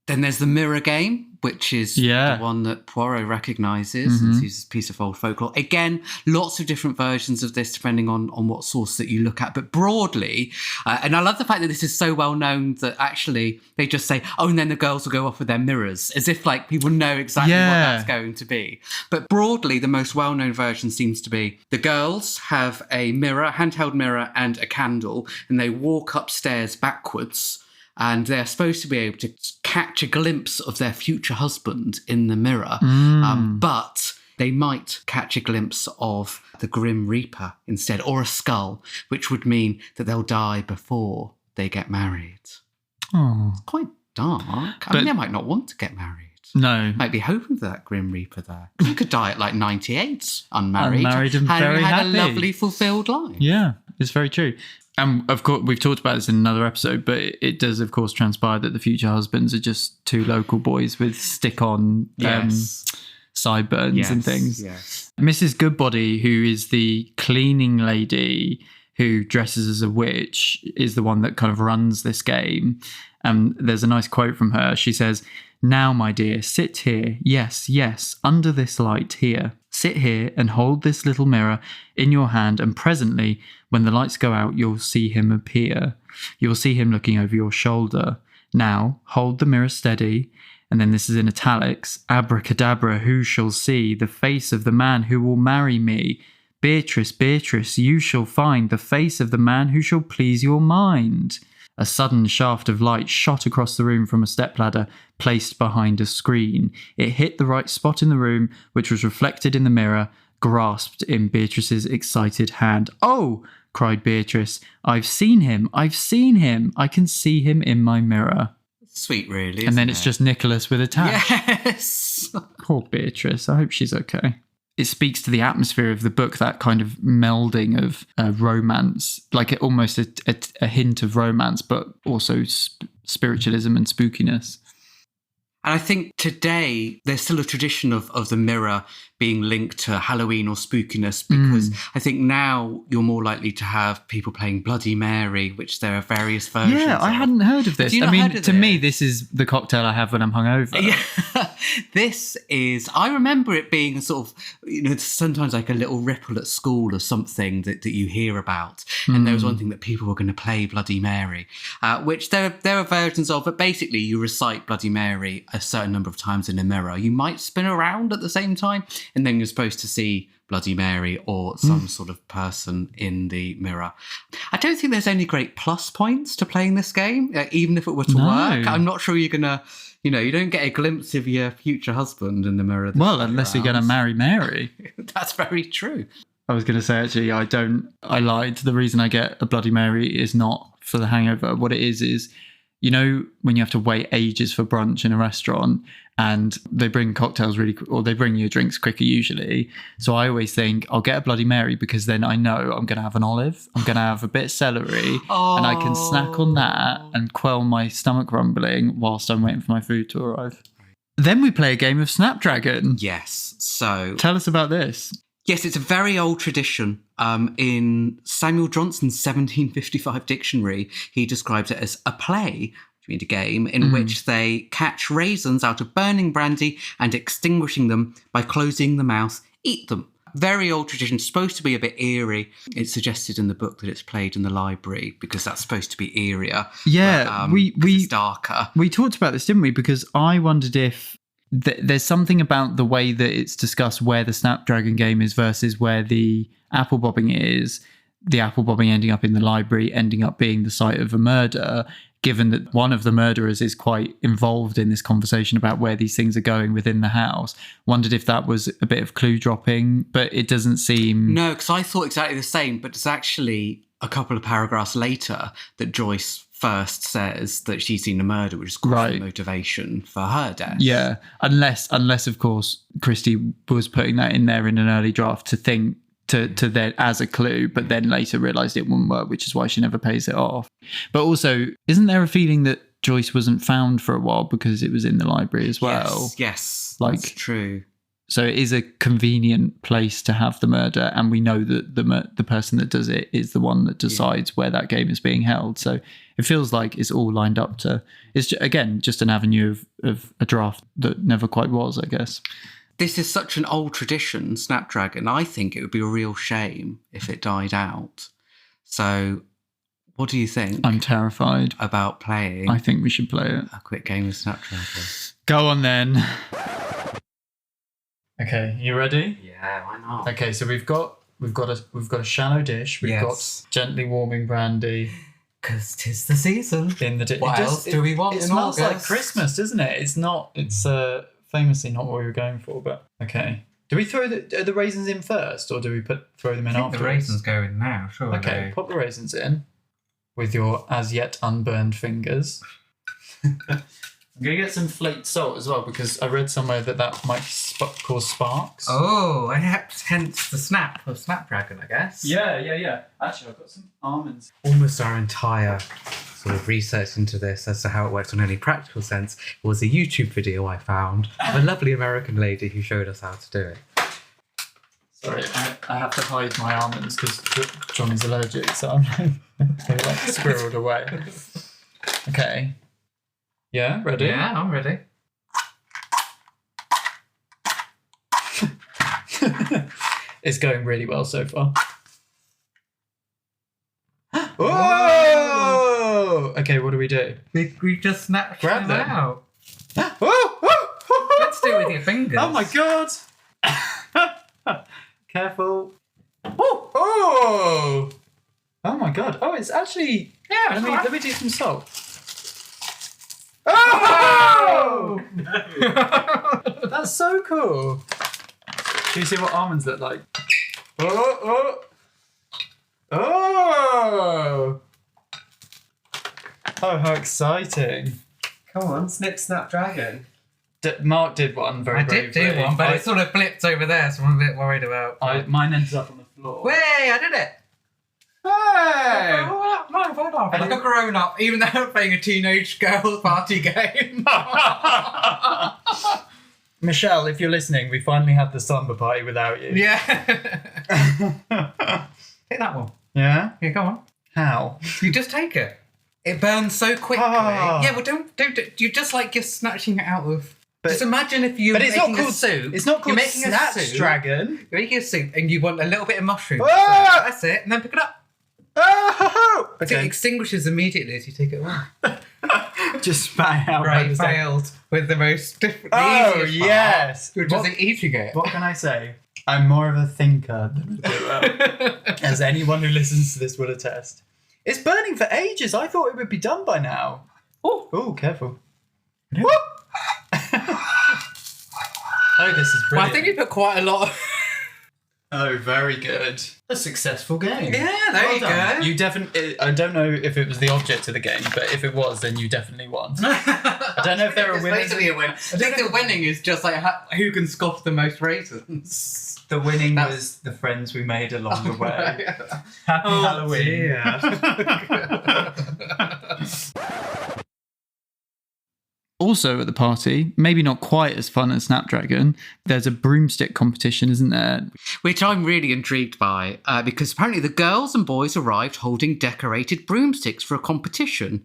Then there's the mirror game, which is the one that Poirot recognises and uses a piece of old folklore. Again, lots of different versions of this depending on what source that you look at. But broadly, and I love the fact that this is so well known that actually they just say, oh, and then the girls will go off with their mirrors, as if like people know exactly what that's going to be. But broadly, the most well-known version seems to be the girls have a mirror, handheld mirror and a candle, and they walk upstairs backwards. And they're supposed to be able to catch a glimpse of their future husband in the mirror. But they might catch a glimpse of the Grim Reaper instead, or a skull, which would mean that they'll die before they get married. Oh, it's quite dark. I mean, they might not want to get married. No. Might be hoping for that Grim Reaper there. You could die at like 98, unmarried. Unmarried and very happy. Had a lovely, fulfilled life. Yeah, it's very true. And of course, we've talked about this in another episode, but it does, of course, transpire that the future husbands are just two local boys with stick-on sideburns and things. Yes. Mrs. Goodbody, who is the cleaning lady who dresses as a witch, is the one that kind of runs this game. There's a nice quote from her. She says, "Now, my dear, sit here. Yes, under this light here." Sit here and hold this little mirror in your hand, and presently, when the lights go out, you'll see him appear. You'll see him looking over your shoulder. Now, hold the mirror steady, and then this is in italics. Abracadabra, who shall see the face of the man who will marry me? Beatrice, Beatrice, you shall find the face of the man who shall please your mind. A sudden shaft of light shot across the room from a stepladder placed behind a screen. It hit the right spot in the room, which was reflected in the mirror, grasped in Beatrice's excited hand. "Oh!" cried Beatrice. "I've seen him! I've seen him! I can see him in my mirror." Sweet, really. And then it's just Nicholas with a tash. Yes. Poor Beatrice. I hope she's okay. It speaks to the atmosphere of the book, that kind of melding of romance, like almost a hint of romance, but also spiritualism and spookiness. And I think today there's still a tradition of the mirror being linked to Halloween or spookiness, because I think now you're more likely to have people playing Bloody Mary, which there are various versions Yeah, I hadn't heard of this. I mean, to me, this is the cocktail I have when I'm hungover. Yeah. This is, I remember it being a sort of, sometimes like a little ripple at school or something that you hear about. And there was one thing that people were going to play Bloody Mary, which there are versions of, but basically you recite Bloody Mary a certain number of times in a mirror. You might spin around at the same time, and then you're supposed to see Bloody Mary or some sort of person in the mirror. I don't think there's any great plus points to playing this game, even if it were to work. I'm not sure you're going to, you don't get a glimpse of your future husband in the mirror. Well, unless you're going to marry Mary. That's very true. I was going to say, actually, I lied. The reason I get a Bloody Mary is not for the hangover. What it is, when you have to wait ages for brunch in a restaurant and they bring cocktails or they bring you drinks quicker usually. So I always think I'll get a Bloody Mary because then I know I'm going to have an olive, I'm going to have a bit of celery, and I can snack on that and quell my stomach rumbling whilst I'm waiting for my food to arrive. Then we play a game of Snapdragon. Yes. So tell us about this. Yes, it's a very old tradition. In Samuel Johnson's 1755 dictionary, he describes it as a play, a game, in which they catch raisins out of burning brandy and extinguishing them by closing the mouth, eat them. Very old tradition, supposed to be a bit eerie. It's suggested in the book that it's played in the library because that's supposed to be eerier. Yeah, but, it's darker. We talked about this, didn't we? Because I wondered if there's something about the way that it's discussed where the Snapdragon game is versus where the apple bobbing is. The apple bobbing ending up in the library, ending up being the site of a murder, given that one of the murderers is quite involved in this conversation about where these things are going within the house. Wondered if that was a bit of clue dropping, but it doesn't seem... No, because I thought exactly the same, but it's actually a couple of paragraphs later that Joyce first says that she's seen a murder, which is quite the motivation for her death. Yeah, unless of course Christie was putting that in there in an early draft to think to then as a clue, but then later realised it wouldn't work, which is why she never pays it off. But also, isn't there a feeling that Joyce wasn't found for a while because it was in the library as well? Yes, that's true. So it is a convenient place to have the murder, and we know that the person that does it is the one that decides where that game is being held. So it feels like it's all lined up to... It's, again, just an avenue of a draft that never quite was, I guess. This is such an old tradition, Snapdragon. I think it would be a real shame if it died out. So what do you think? I'm terrified. About playing? I think we should play it. A quick game of Snapdragon. Go on then. Okay, you ready? Yeah, why not? Okay, so we've got a shallow dish. We've got gently warming brandy. Because 'tis the season. What else do we want? It smells like Christmas, doesn't it? It's not. It's famously not what we were going for. But okay, do we throw the raisins in first, or do we throw them in afterwards? The raisins go in now, sure. Okay, pop the raisins in with your as yet unburned fingers. I'm going to get some flaked salt as well, because I read somewhere that might cause sparks. Oh, hence the snap of Snapdragon, I guess. Yeah. Actually, I've got some almonds. Almost our entire sort of research into this as to how it works on any practical sense was a YouTube video I found of a lovely American lady who showed us how to do it. Sorry, I have to hide my almonds because Johnny's allergic, so they're like squirreled away. Okay. Yeah, ready? Yeah, I'm ready. It's going really well so far. Oh! Okay, what do we do? We just snatched Grab them them. out. Oh! Let's do it with your fingers. Oh my god! Careful. Oh! Oh! Oh my god. Oh, it's actually... Yeah, let me do some salt. Oh! That's so cool. Do you see what almonds look like? Oh! Oh, how exciting. Come on, Snapdragon. Mark did one very I did do one, but it sort of flipped over there, so I'm a bit worried about... Mine ended up on the floor. Way, I did it! Hey! Mine fell off. Like a grown-up, even though I'm playing a teenage girls' party game. Michelle, if you're listening, we finally had the slumber party without you. Yeah. Take that one. Yeah? Yeah, go on. How? You just take it. It burns so quickly. Ah. Yeah, well, don't. You're just like you're snatching it out of. But- just imagine if you're But it's making not called a soup. It's not called You're making a soup. Snapdragon. You're making a soup, and you want a little bit of mushroom. Ah! That's it, and then pick it up. Oh! It extinguishes immediately as you take it away. Just spat out. Right, failed with the most different. Oh, yes. Which is eating it. What can I say? I'm more of a thinker than a doer, as anyone who listens to this will attest. It's burning for ages. I thought it would be done by now. Oh, careful. Oh, this is Well, I brilliant. think you put quite a lot of... Oh, very good. A successful game. Yeah, there you done. go. You definitely... I don't know if it was the object of the game, but if it was, then you definitely won. I don't know if there are It's winners. basically a win. I think the winning is just like who can scoff the most raisins. The winning was the friends we made along the way. Happy Halloween. Dear. Also at the party, maybe not quite as fun as Snapdragon, there's a broomstick competition, isn't there? Which I'm really intrigued by, because apparently the girls and boys arrived holding decorated broomsticks for a competition.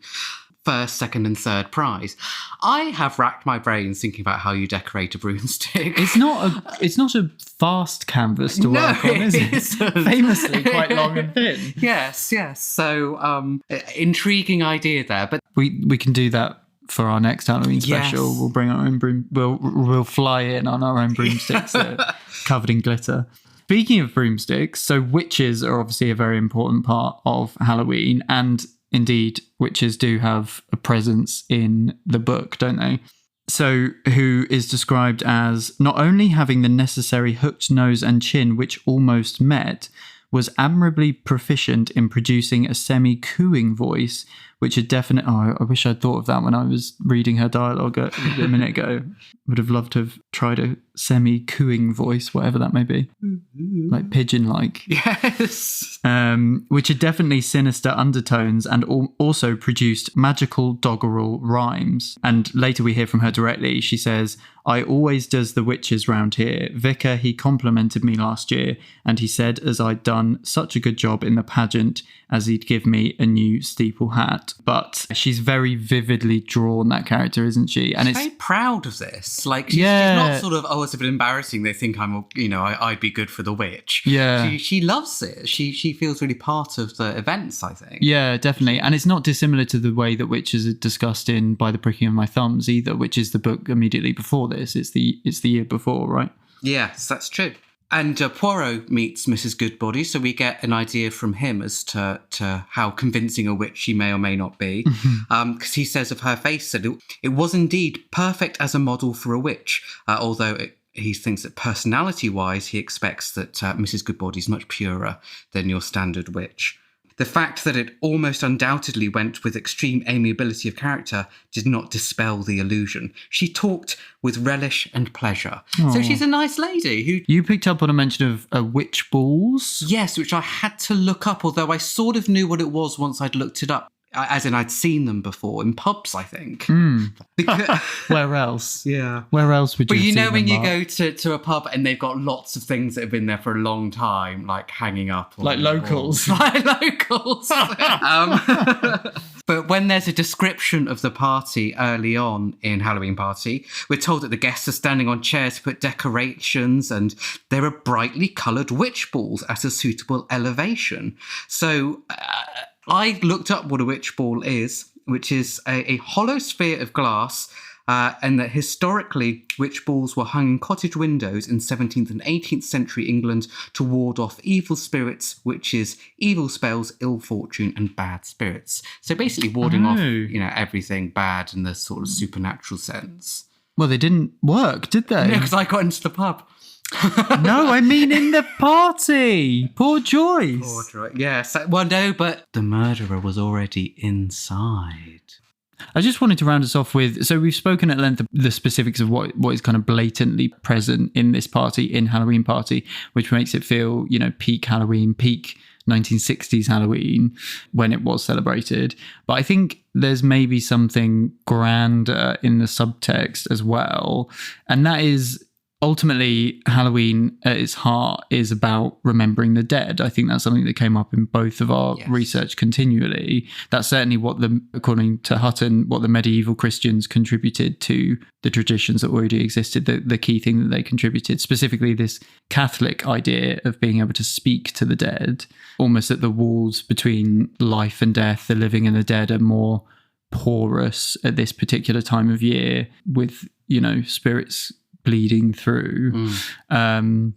First, second and third prize. I have racked my brains thinking about how you decorate a broomstick. It's not a fast canvas to work on, is it? isn't. Famously quite long and thin. Yes. So, intriguing idea there. But We can do that for our next Halloween special. Yes. We'll bring our own broom. We'll fly in on our own broomsticks that are covered in glitter. Speaking of broomsticks, so witches are obviously a very important part of Halloween, and indeed, witches do have a presence in the book, don't they? So, who is described as not only having the necessary hooked nose and chin, which almost met, was admirably proficient in producing a semi-cooing voice, which had definitely... Oh, I wish I'd thought of that when I was reading her dialogue a minute ago. Would have loved to have tried a semi-cooing voice, whatever that may be. Like pigeon-like. yes. Which had definitely sinister undertones and also produced magical doggerel rhymes. And later we hear from her directly. She says, "I always does the witches round here. Vicar, he complimented me last year, and he said as I'd done such a good job in the pageant as he'd give me a new steeple hat." But she's very vividly drawn, that character, isn't she? And She's it's very proud of this. Like, she's not sort of, it's a bit embarrassing. They think I'd be good for the witch. Yeah. She loves it. She feels really part of the events, I think. Yeah, definitely. And it's not dissimilar to the way that witches are discussed in By the Pricking of My Thumbs either, which is the book immediately before this. It's the year before, right? Yes, that's true. And Poirot meets Mrs. Goodbody, so we get an idea from him as to how convincing a witch she may or may not be. Because he says of her face that it was indeed perfect as a model for a witch, although he thinks that personality-wise, he expects that Mrs. Goodbody is much purer than your standard witch. The fact that it almost undoubtedly went with extreme amiability of character did not dispel the illusion. She talked with relish and pleasure. Aww. So she's a nice lady who... You picked up on a mention of witch balls? Yes, which I had to look up, although I sort of knew what it was once I'd looked it up. As in, I'd seen them before in pubs, I think. Because, Where else? yeah. Where else would you But you have know seen when them, you Mark? go to a pub and they've got lots of things that have been there for a long time, like hanging up. Like locals. Like locals. But when there's a description of the party early on in Halloween Party, we're told that the guests are standing on chairs to put decorations, and there are brightly coloured witch balls at a suitable elevation. So I looked up what a witch ball is, which is a hollow sphere of glass, and that historically witch balls were hung in cottage windows in 17th and 18th century England to ward off evil spirits, witches, evil spells, ill fortune, and bad spirits. So basically warding off, everything bad in the sort of supernatural sense. Well, they didn't work, did they? No, because I got into the pub. No, I mean in the party. Poor Joyce. Yes. Well, no, but the murderer was already inside. I just wanted to round us off with, so we've spoken at length of the specifics of what is kind of blatantly present in this party, in Halloween Party, which makes it feel, peak Halloween, peak 1960s Halloween when it was celebrated. But I think there's maybe something grander in the subtext as well. And that is ultimately Halloween at its heart is about remembering the dead. I think that's something that came up in both of our research continually. That's certainly what according to Hutton, what the medieval Christians contributed to the traditions that already existed. The key thing that they contributed, specifically this Catholic idea of being able to speak to the dead, almost that the walls between life and death, the living and the dead, are more porous at this particular time of year with, spirits bleeding through. And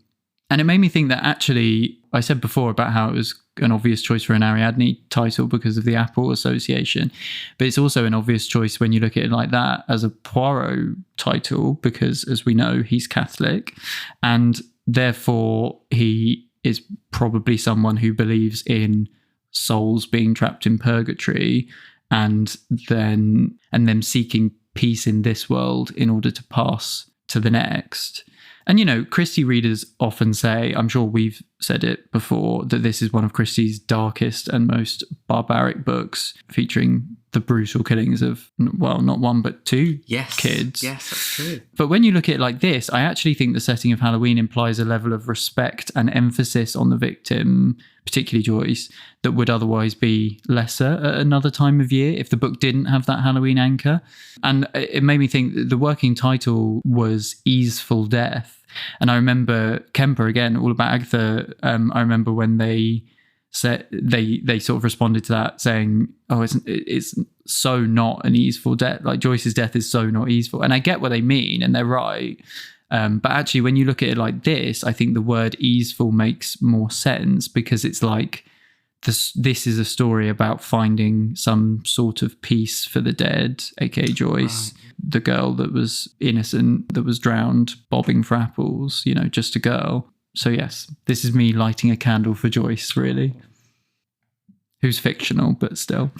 it made me think that actually, I said before about how it was an obvious choice for an Ariadne title because of the Apple association, but it's also an obvious choice when you look at it like that as a Poirot title, because as we know, he's Catholic, and therefore he is probably someone who believes in souls being trapped in purgatory and them seeking peace in this world in order to pass to the next. And, Christie readers often say, I'm sure we've said it before, that this is one of Christie's darkest and most barbaric books, featuring the brutal killings of, well, not one, but two kids. Yes, that's true. But when you look at it like this, I actually think the setting of Halloween implies a level of respect and emphasis on the victim, particularly Joyce, that would otherwise be lesser at another time of year if the book didn't have that Halloween anchor. And it made me think that the working title was Easeful Death. And I remember Kemper, again, all about Agatha, I remember when they said they sort of responded to that saying, oh, it's so not an easeful death. Like Joyce's death is so not easeful. And I get what they mean, and they're right. But actually, when you look at it like this, I think the word easeful makes more sense, because it's like this is a story about finding some sort of peace for the dead, aka Joyce, the girl that was innocent, that was drowned, bobbing for apples, just a girl. So yes, this is me lighting a candle for Joyce, really, who's fictional, but still.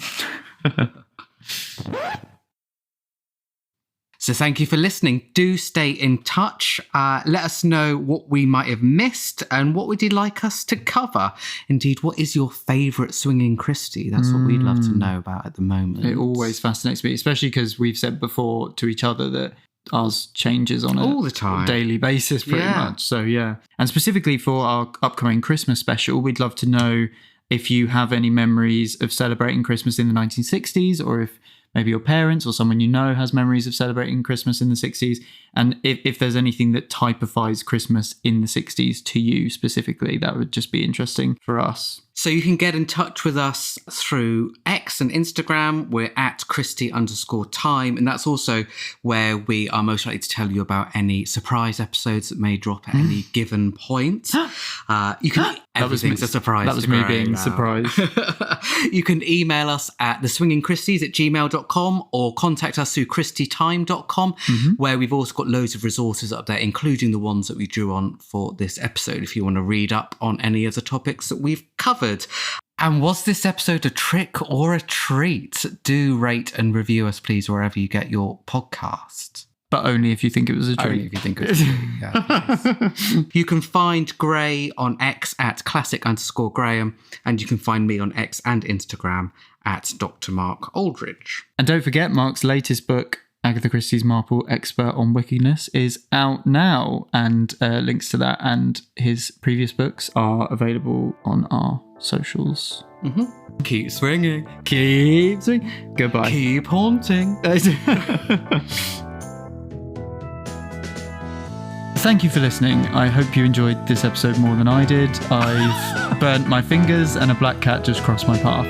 So thank you for listening. Do stay in touch. Let us know what we might have missed and what would you like us to cover. Indeed, what is your favourite swinging Christie? That's what we'd love to know about at the moment. It always fascinates me, especially because we've said before to each other that ours changes on all the time, daily basis pretty much. So yeah. And specifically for our upcoming Christmas special, we'd love to know if you have any memories of celebrating Christmas in the 1960s, or if maybe your parents or someone you know has memories of celebrating Christmas in the 60s. And if there's anything that typifies Christmas in the 60s to you specifically, that would just be interesting for us. So you can get in touch with us through X and Instagram. We're at Christie_time. And that's also where we are most likely to tell you about any surprise episodes that may drop at any given point. You can everything's a surprise. That was me being surprised. You can email us at theswingingchristies@gmail.com or contact us through christietime.com, where we've also got loads of resources up there, including the ones that we drew on for this episode, if you want to read up on any of the topics that we've covered. And was this episode a trick or a treat? Do rate and review us, please, wherever you get your podcast. But only if you think it was a treat. Only if you think it was a treat, yeah. You can find Gray on X at classic_Graham, and you can find me on X and Instagram at Dr. Mark Aldridge. And don't forget, Mark's latest book, Agatha Christie's Marple Expert on Wickedness, is out now, and links to that and his previous books are available on our socials. Keep swinging. Keep swinging. Goodbye. Keep haunting. Thank you for listening. I hope you enjoyed this episode more than I did. I've burnt my fingers and a black cat just crossed my path.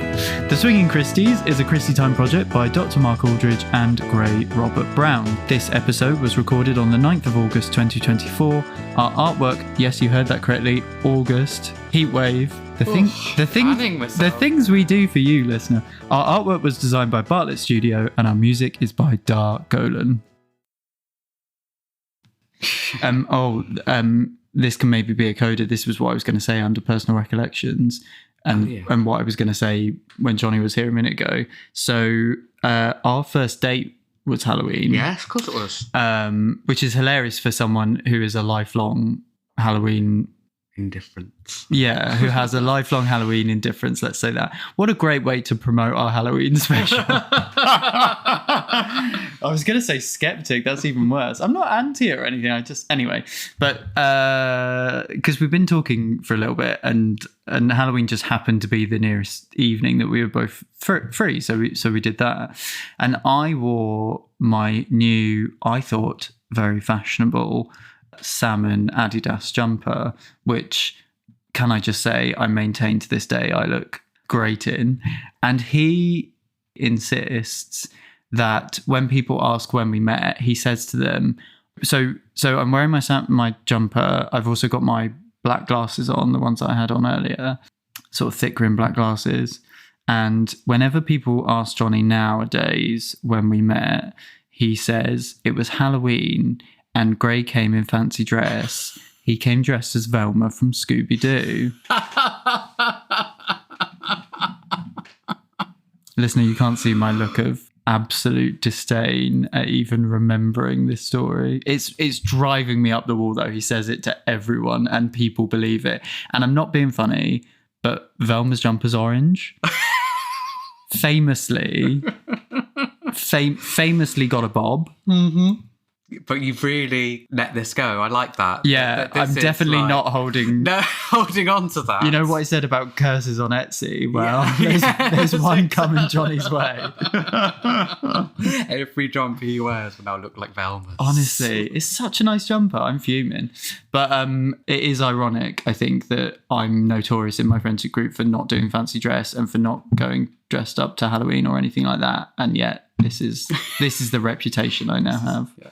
The Swinging Christies is a Christie Time project by Dr. Mark Aldridge and Gray Robert Brown. This episode was recorded on the 9th of August 2024. Our artwork, yes, you heard that correctly, August, Heatwave. The things we do for you, listener. Our artwork was designed by Bartlett Studio and our music is by Dar Golan. This can maybe be a coda. This was what I was going to say under personal recollections and what I was going to say when Johnny was here a minute ago. So our first date was Halloween. Yes, of course it was. Which is hilarious for someone who is a lifelong Halloween indifference. Yeah, who has a lifelong Halloween indifference, let's say that. What a great way to promote our Halloween special. I was going to say skeptic, that's even worse. I'm not anti it or anything, anyway. But because we've been talking for a little bit and Halloween just happened to be the nearest evening that we were both free, so we did that. And I wore my new, I thought, very fashionable salmon Adidas jumper, which, can I just say, I maintain to this day I look great in. And he insists that when people ask when we met, he says to them, so I'm wearing my jumper. I've also got my black glasses on, the ones that I had on earlier, sort of thick rim black glasses. And whenever people ask Johnny nowadays when we met, he says it was Halloween and Gray came in fancy dress. He came dressed as Velma from Scooby-Doo. Listener, you can't see my look of absolute disdain at even remembering this story. It's driving me up the wall, though. He says it to everyone and people believe it. And I'm not being funny, but Velma's jumper's orange. Famously got a bob. Mm-hmm. But you've really let this go. I like that. Yeah, I'm definitely not holding on to that. You know what I said about curses on Etsy? Well, there's one coming Johnny's way. Every jumper he wears will now look like Velma. Honestly, it's such a nice jumper. I'm fuming. But it is ironic, I think, that I'm notorious in my friendship group for not doing fancy dress and for not going dressed up to Halloween or anything like that. And yet this is the reputation I now have. Yeah.